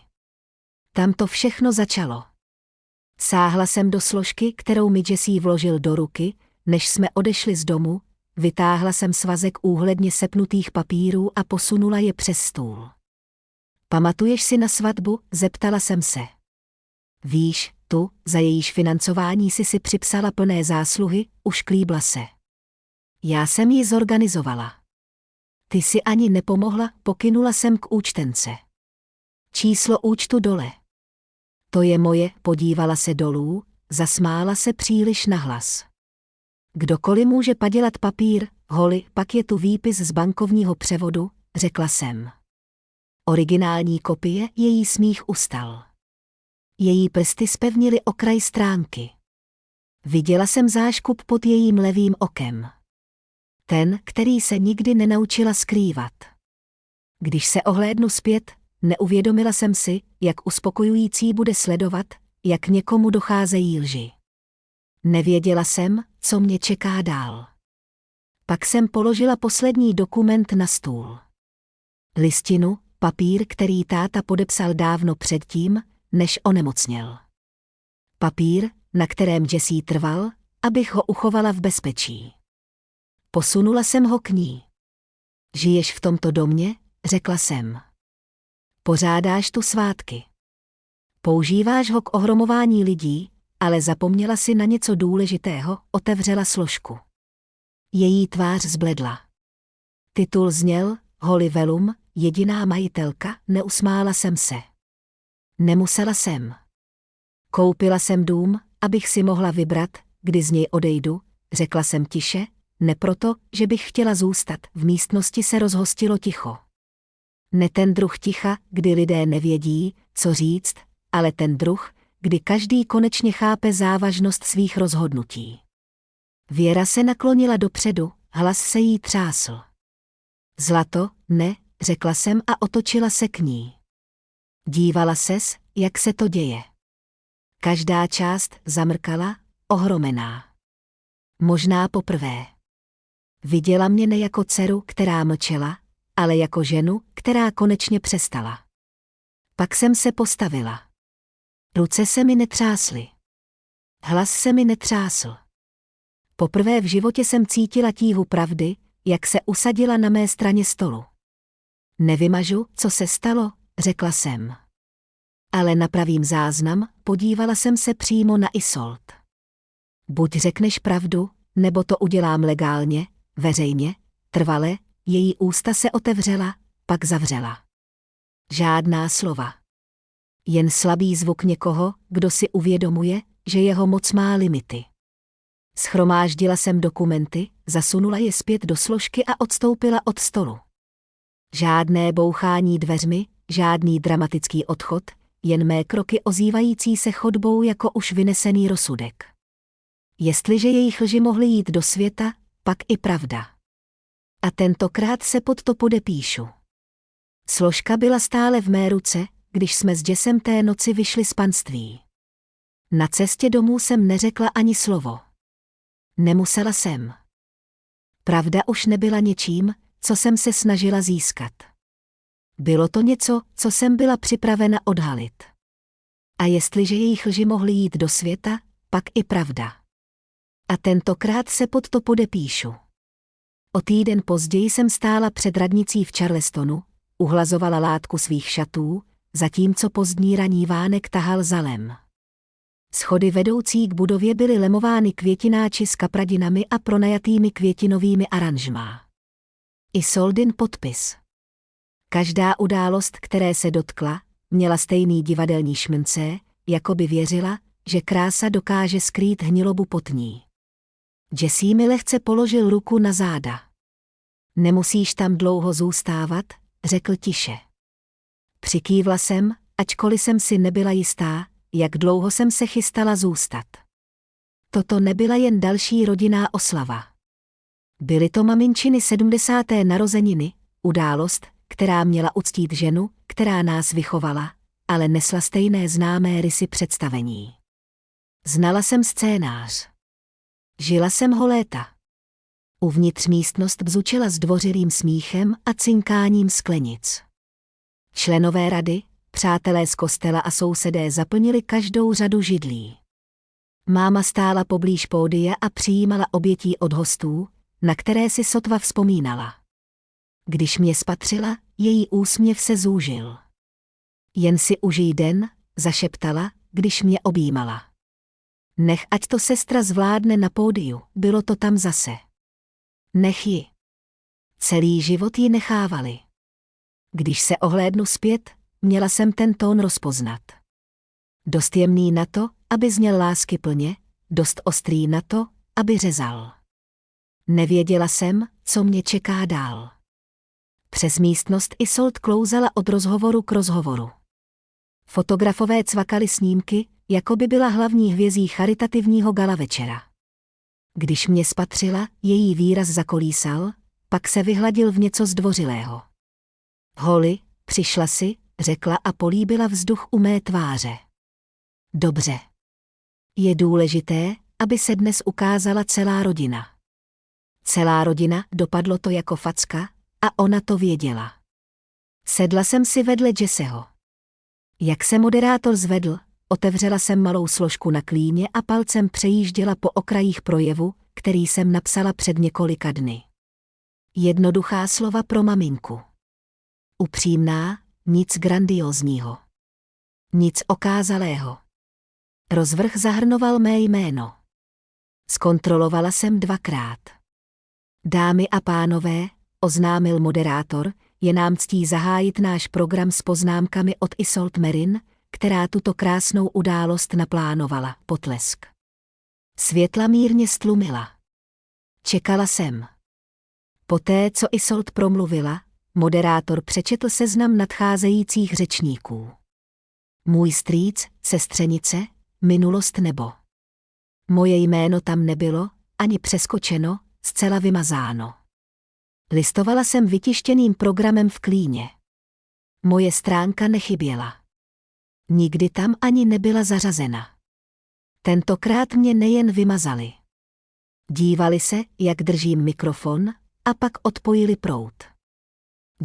Tam to všechno začalo. Sáhla jsem do složky, kterou mi Jesse vložil do ruky, než jsme odešli z domu, vytáhla jsem svazek úhledně sepnutých papírů a posunula je přes stůl. Pamatuješ si na svatbu? Zeptala jsem se. Víš, tu, za jejíž financování si připsala plné zásluhy, ušklíbla se. Já jsem ji zorganizovala. Ty si ani nepomohla, pokynula jsem k účtence. Číslo účtu dole. To je moje, podívala se dolů, zasmála se příliš nahlas. Kdokoliv může padělat papír, Holly, pak je tu výpis z bankovního převodu, řekla jsem. Originální kopie, její smích ustal. Její prsty zpevnily okraj stránky. Viděla jsem záškup pod jejím levým okem. Ten, který se nikdy nenaučila skrývat. Když se ohlédnu zpět, neuvědomila jsem si, jak uspokojující bude sledovat, jak někomu docházejí lži. Nevěděla jsem, co mě čeká dál. Pak jsem položila poslední dokument na stůl. Listinu, papír, který táta podepsal dávno předtím, než onemocněl. Papír, na kterém Jesse trval, abych ho uchovala v bezpečí. Posunula jsem ho k ní. Žiješ v tomto domě? Řekla jsem. Pořádáš tu svátky. Používáš ho k ohromování lidí, ale zapomněla si na něco důležitého, otevřela složku. Její tvář zbledla. Titul zněl Holly Velum, jediná majitelka, neusmála jsem se. Nemusela jsem. Koupila jsem dům, abych si mohla vybrat, kdy z něj odejdu, řekla jsem tiše, ne proto, že bych chtěla zůstat, v místnosti se rozhostilo ticho. Ne ten druh ticha, kdy lidé nevědí, co říct, ale ten druh, kdy každý konečně chápe závažnost svých rozhodnutí. Věra se naklonila dopředu, hlas se jí třásl. Zlato, ne, řekla jsem a otočila se k ní. Dívala ses, jak se to děje. Každá část zamrkala, ohromená. Možná poprvé. Viděla mě ne jako dceru, která mlčela, ale jako ženu, která konečně přestala. Pak jsem se postavila. Ruce se mi netřásly. Hlas se mi netřásl. Poprvé v životě jsem cítila tíhu pravdy, jak se usadila na mé straně stolu. Nevymažu, co se stalo, řekla jsem. Ale napravím záznam, podívala jsem se přímo na Isolde. Buď řekneš pravdu, nebo to udělám legálně, veřejně, trvale, její ústa se otevřela, pak zavřela. Žádná slova. Jen slabý zvuk někoho, kdo si uvědomuje, že jeho moc má limity. Schromáždila jsem dokumenty, zasunula je zpět do složky a odstoupila od stolu. Žádné bouchání dveřmi, žádný dramatický odchod, jen mé kroky ozývající se chodbou jako už vynesený rozsudek. Jestliže jejich lži mohly jít do světa, pak i pravda. A tentokrát se pod to podepíšu. Složka byla stále v mé ruce, když jsme s Jessem té noci vyšli z panství. Na cestě domů jsem neřekla ani slovo. Nemusela jsem. Pravda už nebyla něčím, co jsem se snažila získat. Bylo to něco, co jsem byla připravena odhalit. A jestliže jejich lži mohly jít do světa, pak i pravda. A tentokrát se pod to podepíšu. O týden později jsem stála před radnicí v Charlestonu, uhlazovala látku svých šatů, zatímco pozdní raní vánek tahal zalem. Schody vedoucí k budově byly lemovány květináči s kapradinami a pronajatými květinovými aranžmá. Isoldin podpis. Každá událost, které se dotkla, měla stejný divadelní šmince, jako by věřila, že krása dokáže skrýt hnilobu pod ní. Jesse mi lehce položil ruku na záda. Nemusíš tam dlouho zůstávat, řekl tiše. Přikývla jsem, ačkoliv jsem si nebyla jistá, jak dlouho jsem se chystala zůstat. Toto nebyla jen další rodinná oslava. Byly to maminčiny 70. narozeniny, událost, která měla uctít ženu, která nás vychovala, ale nesla stejné známé rysy představení. Znala jsem scénář. Žila jsem ho léta. Uvnitř místnost bzučela zdvořilým smíchem a cinkáním sklenic. Členové rady, přátelé z kostela a sousedé zaplnili každou řadu židlí. Máma stála poblíž pódia a přijímala obětí od hostů, na které si sotva vzpomínala. Když mě spatřila, její úsměv se zúžil. Jen si užij den, zašeptala, když mě objímala. Nech ať to sestra zvládne na pódiu, bylo to tam zase. Nech ji. Celý život ji nechávali. Když se ohlédnu zpět, měla jsem ten tón rozpoznat. Dost jemný na to, aby zněl láskyplně, dost ostrý na to, aby řezal. Nevěděla jsem, co mě čeká dál. Přes místnost Isolt klouzala od rozhovoru k rozhovoru. Fotografové cvakali snímky, jako by byla hlavní hvězdí charitativního gala večera. Když mě spatřila, její výraz zakolísal, pak se vyhladil v něco zdvořilého. Holly, přišla si, řekla a políbila vzduch u mé tváře. Dobře. Je důležité, aby se dnes ukázala celá rodina. Celá rodina, dopadlo to jako facka, a ona to věděla. Sedla jsem si vedle Jesseho. Jak se moderátor zvedl, otevřela jsem malou složku na klíně a palcem přejížděla po okrajích projevu, který jsem napsala před několika dny. Jednoduchá slova pro maminku. Upřímná, nic grandiózního. Nic okázalého. Rozvrh zahrnoval mé jméno. Zkontrolovala jsem 2krát. Dámy a pánové, oznámil moderátor, je nám ctí zahájit náš program s poznámkami od Isolt Merin, která tuto krásnou událost naplánovala, potlesk. Světla mírně stlumila. Čekala jsem. Poté, co Isolt promluvila, moderátor přečetl seznam nadcházejících řečníků. Můj strýc, sestřenice, minulost nebo. Moje jméno tam nebylo, ani přeskočeno, zcela vymazáno. Listovala jsem vytištěným programem v klíně. Moje stránka nechyběla. Nikdy tam ani nebyla zařazena. Tentokrát mě nejen vymazali. Dívali se, jak držím mikrofon, a pak odpojili proud.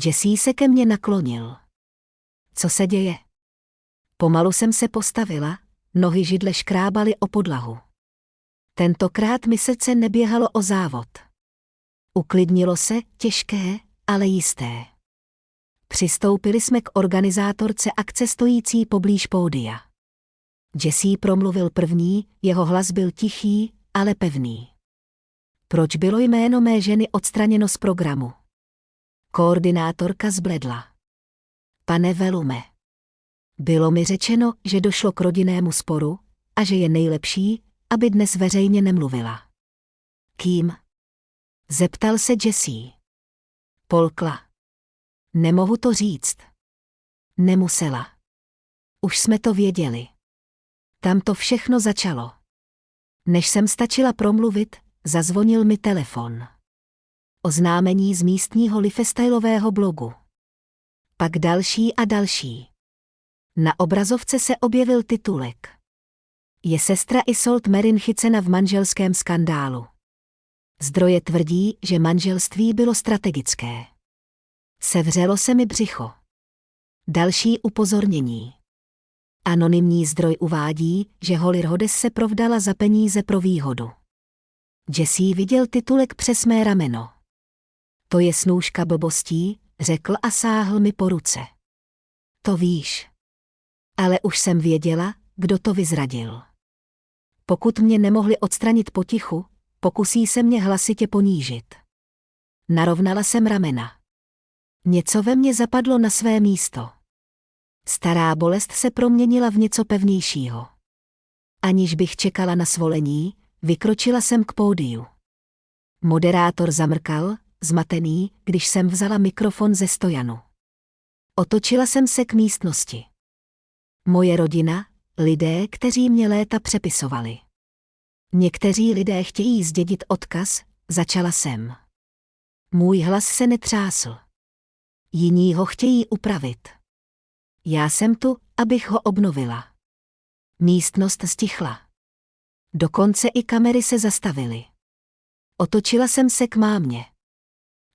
Jesse se ke mně naklonil. Co se děje? Pomalu jsem se postavila, nohy židle škrábaly o podlahu. Tentokrát mi srdce neběhalo o závod. Uklidnilo se, těžké, ale jisté. Přistoupili jsme k organizátorce akce stojící poblíž pódia. Jesse promluvil první, jeho hlas byl tichý, ale pevný. Proč bylo jméno mé ženy odstraněno z programu? Koordinátorka zbledla. Pane Velume. Bylo mi řečeno, že došlo k rodinnému sporu a že je nejlepší, aby dnes veřejně nemluvila. Kým? Zeptal se Jesse. Polkla. Nemohu to říct. Nemusela. Už jsme to věděli. Tam to všechno začalo. Než jsem stačila promluvit, zazvonil mi telefon. Oznámení z místního lifestyleového blogu. Pak další a další. Na obrazovce se objevil titulek. Je sestra Isolt Merin chycena v manželském skandálu. Zdroje tvrdí, že manželství bylo strategické. Sevřelo se mi břicho. Další upozornění. Anonymní zdroj uvádí, že Holly Rhodes se provdala za peníze pro výhodu. Jesse viděl titulek přes mé rameno. To je snůška blbostí, řekl a sáhl mi po ruce. To víš. Ale už jsem věděla, kdo to vyzradil. Pokud mě nemohli odstranit potichu, pokusí se mě hlasitě ponížit. Narovnala jsem ramena. Něco ve mně zapadlo na své místo. Stará bolest se proměnila v něco pevnějšího. Aniž bych čekala na svolení, vykročila jsem k pódiu. Moderátor zamrkal, zmatený, když jsem vzala mikrofon ze stojanu. Otočila jsem se k místnosti. Moje rodina, lidé, kteří mě léta přepisovali. Někteří lidé chtějí zdědit odkaz, začala jsem. Můj hlas se netřásl. Jiní ho chtějí upravit. Já jsem tu, abych ho obnovila. Místnost stichla. Dokonce i kamery se zastavily. Otočila jsem se k mámě.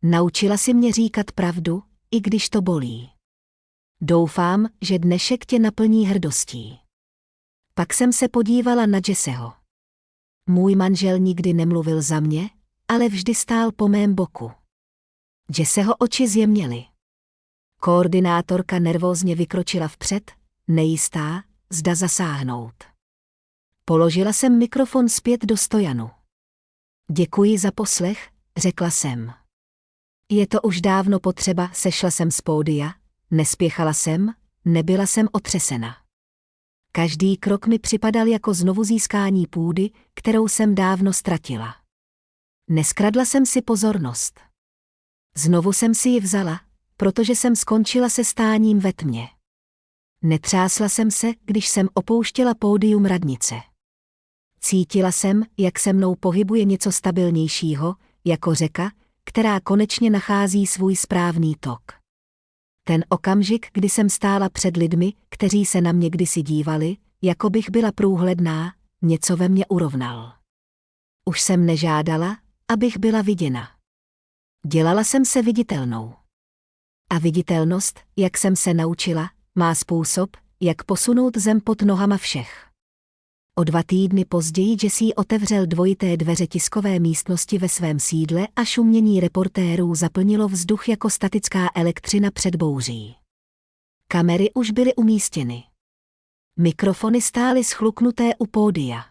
Naučila si mě říkat pravdu, i když to bolí. Doufám, že dnešek tě naplní hrdostí. Pak jsem se podívala na Jesseho. Můj manžel nikdy nemluvil za mě, ale vždy stál po mém boku. Jesseho oči zjemněly. Koordinátorka nervózně vykročila vpřed, nejistá, zda zasáhnout. Položila jsem mikrofon zpět do stojanu. Děkuji za poslech, řekla jsem. Je to už dávno potřeba, sešla jsem z pódia, nespěchala jsem, nebyla jsem otřesena. Každý krok mi připadal jako znovuzískání půdy, kterou jsem dávno ztratila. Neskradla jsem si pozornost. Znovu jsem si ji vzala, protože jsem skončila se stáním ve tmě. Netřásla jsem se, když jsem opouštěla pódium radnice. Cítila jsem, jak se mnou pohybuje něco stabilnějšího, jako řeka, která konečně nachází svůj správný tok. Ten okamžik, kdy jsem stála před lidmi, kteří se na mě kdysi dívali, jako bych byla průhledná, něco ve mně urovnal. Už jsem nežádala, abych byla viděna. Dělala jsem se viditelnou. A viditelnost, jak jsem se naučila, má způsob, jak posunout zem pod nohama všech. O 2 týdny později Jesse otevřel dvojité dveře tiskové místnosti ve svém sídle a šumění reportérů zaplnilo vzduch jako statická elektřina před bouří. Kamery už byly umístěny. Mikrofony stály schluknuté u pódia.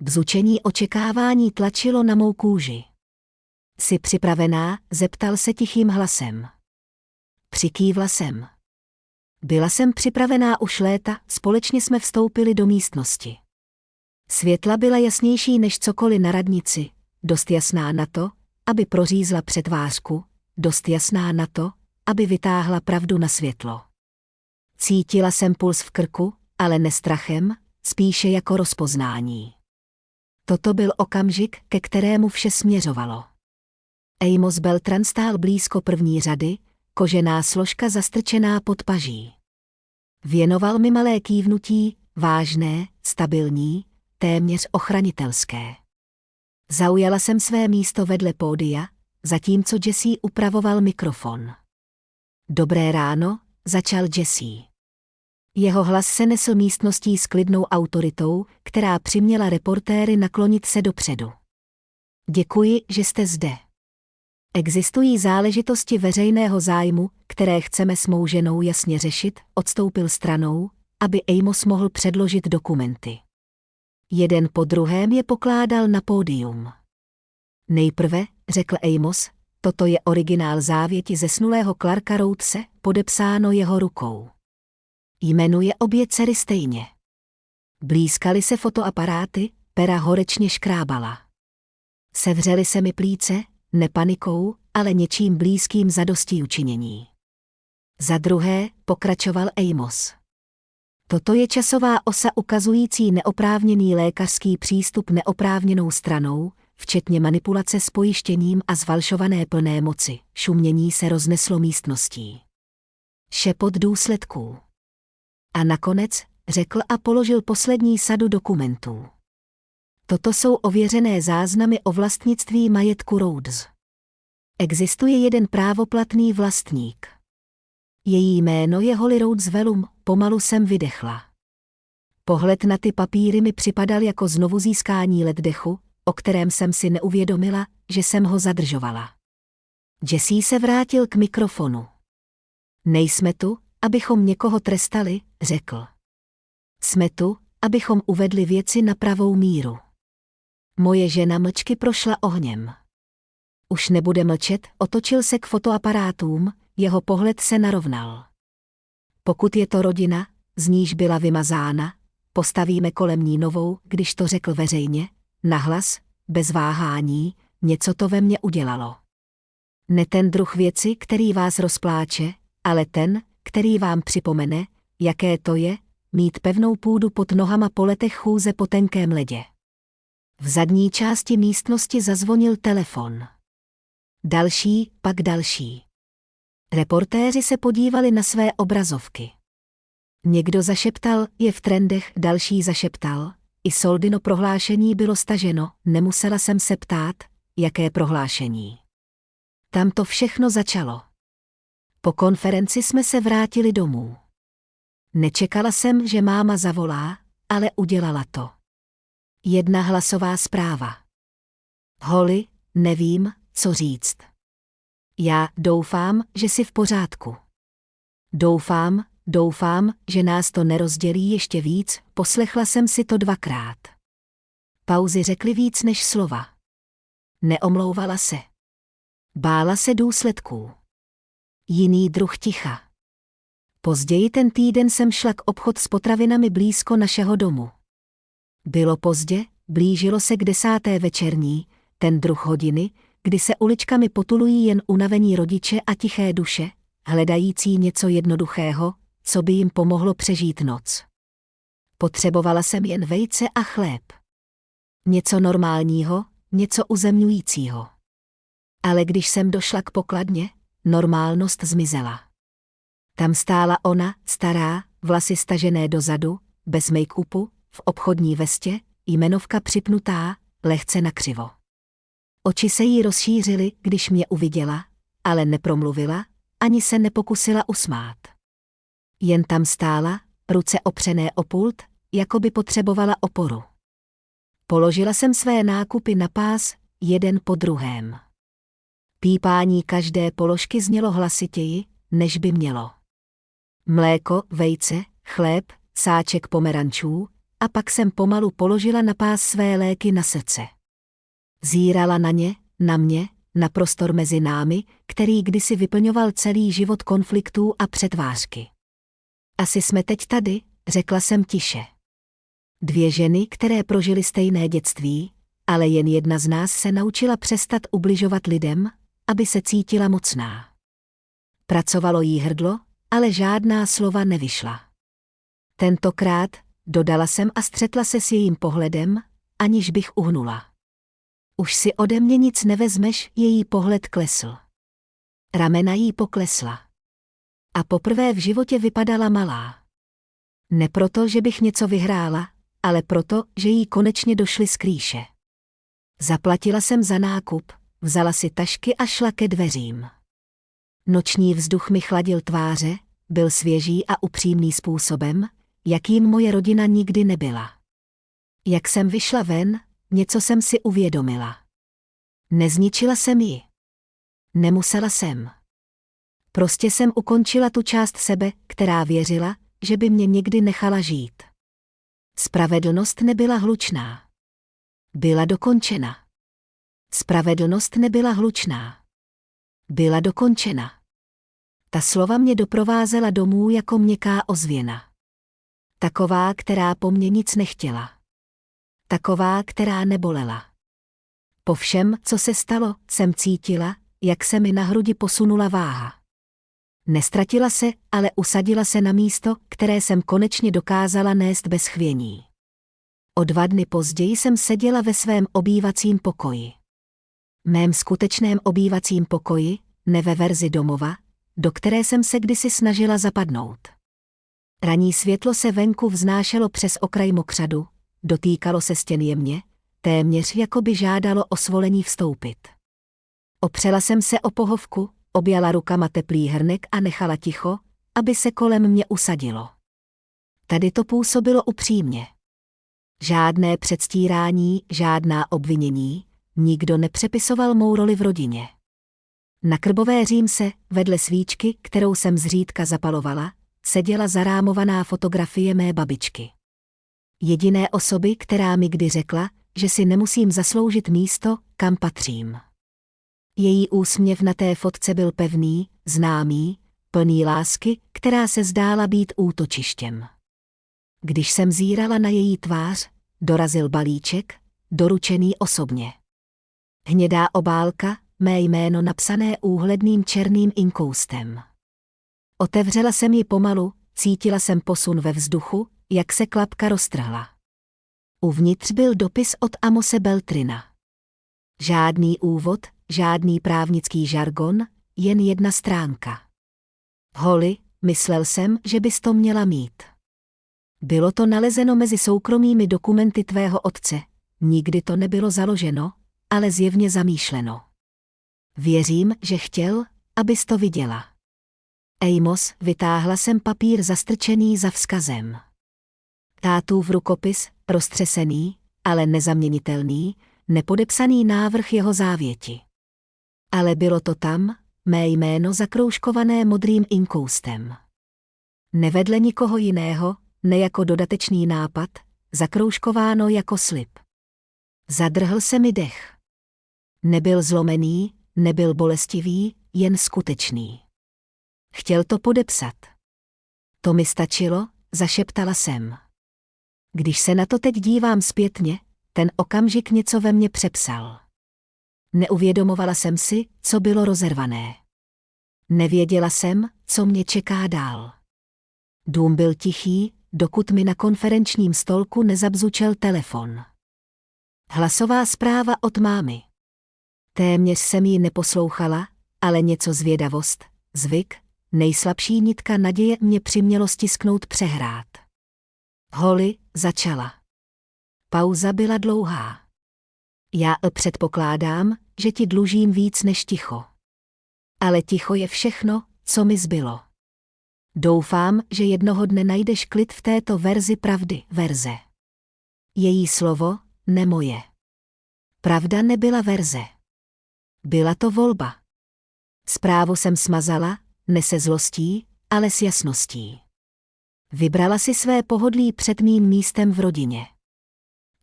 Bzučení očekávání tlačilo na mou kůži. Jsi připravená? Zeptal se tichým hlasem. Přikývla jsem. Byla jsem připravená už léta, společně jsme vstoupili do místnosti. Světla byla jasnější než cokoliv na radnici, dost jasná na to, aby prořízla přetvářku, dost jasná na to, aby vytáhla pravdu na světlo. Cítila jsem puls v krku, ale ne strachem, spíše jako rozpoznání. Toto byl okamžik, ke kterému vše směřovalo. Amos Beltran stál blízko první řady, kožená složka zastrčená pod paží. Věnoval mi malé kývnutí, vážné, stabilní, téměř ochranitelské. Zaujala jsem své místo vedle pódia, zatímco Jesse upravoval mikrofon. Dobré ráno, začal Jesse. Jeho hlas se nesl místností s klidnou autoritou, která přiměla reportéry naklonit se dopředu. Děkuji, že jste zde. Existují záležitosti veřejného zájmu, které chceme s mou ženou jasně řešit, odstoupil stranou, aby Amos mohl předložit dokumenty. Jeden po druhém je pokládal na pódium. Nejprve, řekl Amos, toto je originál závěti zesnulého Clarka Rhodese, podepsáno jeho rukou. Jmenuje obě dcery stejně. Blýskaly se fotoaparáty, pera horečně škrábala. Sevřely se mi plíce, ne panikou, ale něčím blízkým zadostiučinění. Za druhé, pokračoval Amos. Toto je časová osa ukazující neoprávněný lékařský přístup neoprávněnou stranou, včetně manipulace s pojištěním a zfalšované plné moci. Šumění se rozneslo místností. Šepot důsledků. A nakonec, řekl a položil poslední sadu dokumentů. Toto jsou ověřené záznamy o vlastnictví majetku Rhodes. Existuje jeden právoplatný vlastník. Její jméno je Holly Rhodes Velum, pomalu jsem vydechla. Pohled na ty papíry mi připadal jako znovuzískání letdechu, o kterém jsem si neuvědomila, že jsem ho zadržovala. Jesse se vrátil k mikrofonu. Nejsme tu, abychom někoho trestali, řekl. Jsme tu, abychom uvedli věci na pravou míru. Moje žena mlčky prošla ohněm. Už nebude mlčet, otočil se k fotoaparátům, jeho pohled se narovnal. Pokud je to rodina, z níž byla vymazána, postavíme kolem ní novou, když to řekl veřejně, nahlas, bez váhání, něco to ve mně udělalo. Ne ten druh věci, který vás rozpláče, ale ten, který vám připomene, jaké to je, mít pevnou půdu pod nohama po letech chůze po tenkém ledě. V zadní části místnosti zazvonil telefon. Další, pak další. Reportéři se podívali na své obrazovky. Někdo zašeptal, je v trendech, další zašeptal, i Soldino prohlášení bylo staženo, nemusela jsem se ptát, jaké prohlášení. Tam to všechno začalo. Po konferenci jsme se vrátili domů. Nečekala jsem, že máma zavolá, ale udělala to. Jedna hlasová zpráva. Holly, nevím, co říct. Já doufám, že jsi v pořádku. Doufám, že nás to nerozdělí ještě víc, poslechla jsem si to 2krát. Pauzy řekly víc než slova. Neomlouvala se. Bála se důsledků. Jiný druh ticha. Později ten týden jsem šla k obchod s potravinami blízko našeho domu. Bylo pozdě, blížilo se k 10. večerní, ten druh hodiny, kdy se uličkami potulují jen unavení rodiče a tiché duše, hledající něco jednoduchého, co by jim pomohlo přežít noc. Potřebovala jsem jen vejce a chléb. Něco normálního, něco uzemňujícího. Ale když jsem došla k pokladně, normálnost zmizela. Tam stála ona, stará, vlasy stažené dozadu, bez make-upu, v obchodní vestě, jmenovka připnutá, lehce nakřivo. Oči se jí rozšířily, když mě uviděla, ale nepromluvila, ani se nepokusila usmát. Jen tam stála, ruce opřené o pult, jako by potřebovala oporu. Položila jsem své nákupy na pás, jeden po druhém. Pípání každé položky znělo hlasitěji, než by mělo. Mléko, vejce, chléb, sáček pomerančů, a pak jsem pomalu položila na pás své léky na srdce. Zírala na ně, na mě, na prostor mezi námi, který kdysi vyplňoval celý život konfliktů a přetvářky. Asi jsme teď tady, řekla jsem tiše. 2 ženy, které prožily stejné dětství, ale jen jedna z nás se naučila přestat ubližovat lidem, aby se cítila mocná. Pracovalo jí hrdlo, ale žádná slova nevyšla. Tentokrát, dodala jsem a střetla se s jejím pohledem, aniž bych uhnula. Už si ode mě nic nevezmeš, její pohled klesl. Ramena jí poklesla. A poprvé v životě vypadala malá. Ne proto, že bych něco vyhrála, ale proto, že jí konečně došly skrýše. Zaplatila jsem za nákup, vzala si tašky a šla ke dveřím. Noční vzduch mi chladil tváře, byl svěží a upřímný způsobem, jakým moje rodina nikdy nebyla. Jak jsem vyšla ven, něco jsem si uvědomila. Nezničila jsem ji. Nemusela jsem. Prostě jsem ukončila tu část sebe, která věřila, že by mě někdy nechala žít. Spravedlnost nebyla hlučná. Byla dokončena. Spravedlnost nebyla hlučná. Byla dokončena. Ta slova mě doprovázela domů jako měkká ozvěna. Taková, která po mně nic nechtěla. Taková, která nebolela. Po všem, co se stalo, jsem cítila, jak se mi na hrudi posunula váha. Nestratila se, ale usadila se na místo, které jsem konečně dokázala nést bez chvění. O 2 dny později jsem seděla ve svém obývacím pokoji. Mém skutečném obývacím pokoji, ne ve verzi domova, do které jsem se kdysi snažila zapadnout. Ranní světlo se venku vznášelo přes okraj mokřadu, dotýkalo se stěn jemně, téměř jako by žádalo o svolení vstoupit. Opřela jsem se o pohovku, objala rukama teplý hrnek a nechala ticho, aby se kolem mě usadilo. Tady to působilo upřímně. Žádné předstírání, žádná obvinění, nikdo nepřepisoval mou roli v rodině. Na krbové římse, vedle svíčky, kterou jsem zřídka zapalovala, seděla zarámovaná fotografie mé babičky. Jediné osoby, která mi kdy řekla, že si nemusím zasloužit místo, kam patřím. Její úsměv na té fotce byl pevný, známý, plný lásky, která se zdála být útočištěm. Když jsem zírala na její tvář, dorazil balíček, doručený osobně. Hnědá obálka, mé jméno napsané úhledným černým inkoustem. Otevřela jsem ji pomalu, cítila jsem posun ve vzduchu, jak se klapka roztrhla. Uvnitř byl dopis od Amose Beltrina. Žádný úvod, žádný právnický žargon, jen jedna stránka. Holly, myslel jsem, že bys to měla mít. Bylo to nalezeno mezi soukromými dokumenty tvého otce, nikdy to nebylo založeno, ale zjevně zamýšleno. Věřím, že chtěl, abys to viděla. Amos, vytáhla jsem papír zastrčený za vzkazem. Tátův rukopis, roztřesený, ale nezaměnitelný, nepodepsaný návrh jeho závěti. Ale bylo to tam, mé jméno zakroužkované modrým inkoustem. Nevedle nikoho jiného, ne jako dodatečný nápad, zakroužkováno jako slib. Zadrhl se mi dech. Nebyl zlomený, nebyl bolestivý, jen skutečný. Chtěl to podepsat. To mi stačilo, zašeptala jsem. Když se na to teď dívám zpětně, ten okamžik něco ve mně přepsal. Neuvědomovala jsem si, co bylo rozervané. Nevěděla jsem, co mě čeká dál. Dům byl tichý, dokud mi na konferenčním stolku nezabzučel telefon. Hlasová zpráva od mámy. Téměř jsem ji neposlouchala, ale něco zvědavost, zvyk, nejslabší nitka naděje mě přimělo stisknout přehrát. Holly, začala. Pauza byla dlouhá. Já předpokládám, že ti dlužím víc než ticho. Ale ticho je všechno, co mi zbylo. Doufám, že jednoho dne najdeš klid v této verzi pravdy, verze. Její slovo, ne moje. Pravda nebyla verze. Byla to volba. Zprávu jsem smazala, ne se zlostí, ale s jasností. Vybrala si své pohodlí před mým místem v rodině.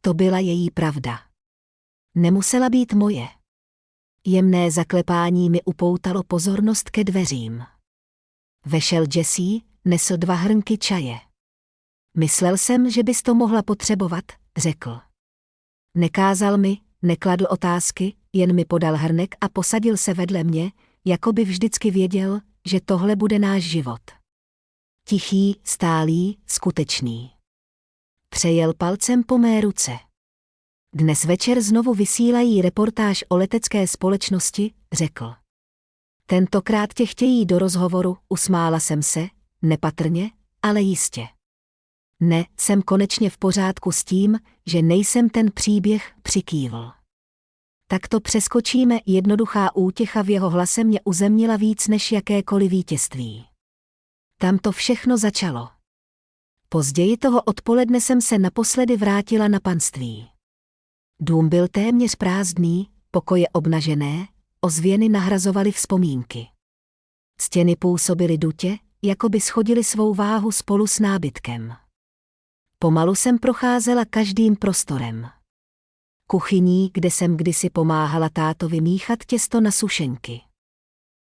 To byla její pravda. Nemusela být moje. Jemné zaklepání mi upoutalo pozornost ke dveřím. Vešel Jesse, nesl 2 hrnky čaje. Myslel jsem, že bys to mohla potřebovat, řekl. Nekázal mi, nekladl otázky, jen mi podal hrnek a posadil se vedle mě, jako by vždycky věděl, že tohle bude náš život. Tichý, stálý, skutečný. Přejel palcem po mé ruce. Dnes večer znovu vysílají reportáž o letecké společnosti, řekl. Tentokrát tě chtějí do rozhovoru, usmála jsem se, nepatrně, ale jistě. Ne, jsem konečně v pořádku s tím, že nejsem ten příběh, přikývl. Tak to přeskočíme, jednoduchá útěcha v jeho hlase mě uzemnila víc než jakékoliv vítězství. Tam to všechno začalo. Později toho odpoledne jsem se naposledy vrátila na panství. Dům byl téměř prázdný, pokoje obnažené, ozvěny nahrazovaly vzpomínky. Stěny působily dutě, jako by shodily svou váhu spolu s nábytkem. Pomalu jsem procházela každým prostorem. Kuchyní, kde jsem kdysi pomáhala tátovi míchat těsto na sušenky.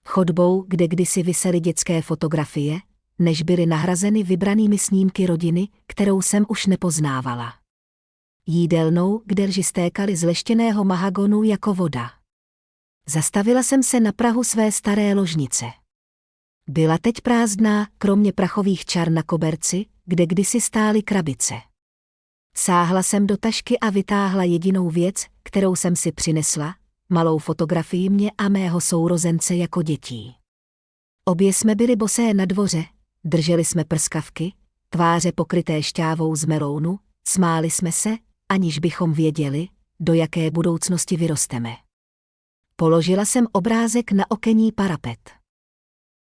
Chodbou, kde kdysi visely dětské fotografie, než byly nahrazeny vybranými snímky rodiny, kterou jsem už nepoznávala. Jídelnou, kde lži stékaly z leštěného mahagonu jako voda. Zastavila jsem se na prahu své staré ložnice. Byla teď prázdná, kromě prachových čar na koberci, kde kdysi stály krabice. Sáhla jsem do tašky a vytáhla jedinou věc, kterou jsem si přinesla, malou fotografii mě a mého sourozence jako dětí. Obě jsme byli bosé na dvoře, drželi jsme prskavky, tváře pokryté šťávou z melounu, smáli jsme se, aniž bychom věděli, do jaké budoucnosti vyrosteme. Položila jsem obrázek na okenní parapet.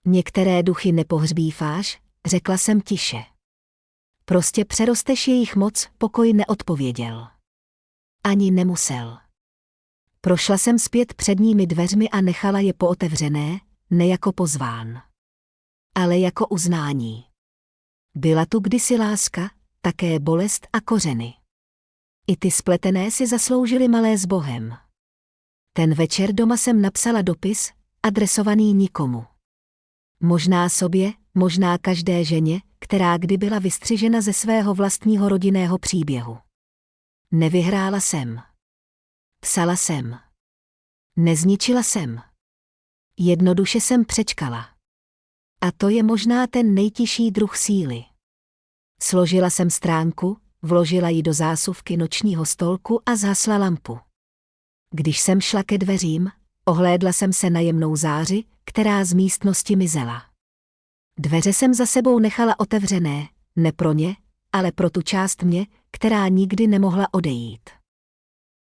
Některé duchy nepohřbífáš, řekla jsem tiše. Prostě přerosteš jejich moc, pokoj neodpověděl. Ani nemusel. Prošla jsem zpět předními dveřmi a nechala je pootevřené, ne jako pozván. Ale jako uznání. Byla tu kdysi láska, také bolest a kořeny. I ty spletené si zasloužily malé s Bohem. Ten večer doma jsem napsala dopis, adresovaný nikomu. Možná sobě, možná každé ženě, která kdy byla vystřižena ze svého vlastního rodinného příběhu. Nevyhrála jsem. Psala jsem. Nezničila jsem. Jednoduše jsem přečkala. A to je možná ten nejtižší druh síly. Složila jsem stránku, vložila ji do zásuvky nočního stolku a zhasla lampu. Když jsem šla ke dveřím, ohlédla jsem se na jemnou záři, která z místnosti mizela. Dveře jsem za sebou nechala otevřené, ne pro ně, ale pro tu část mě, která nikdy nemohla odejít.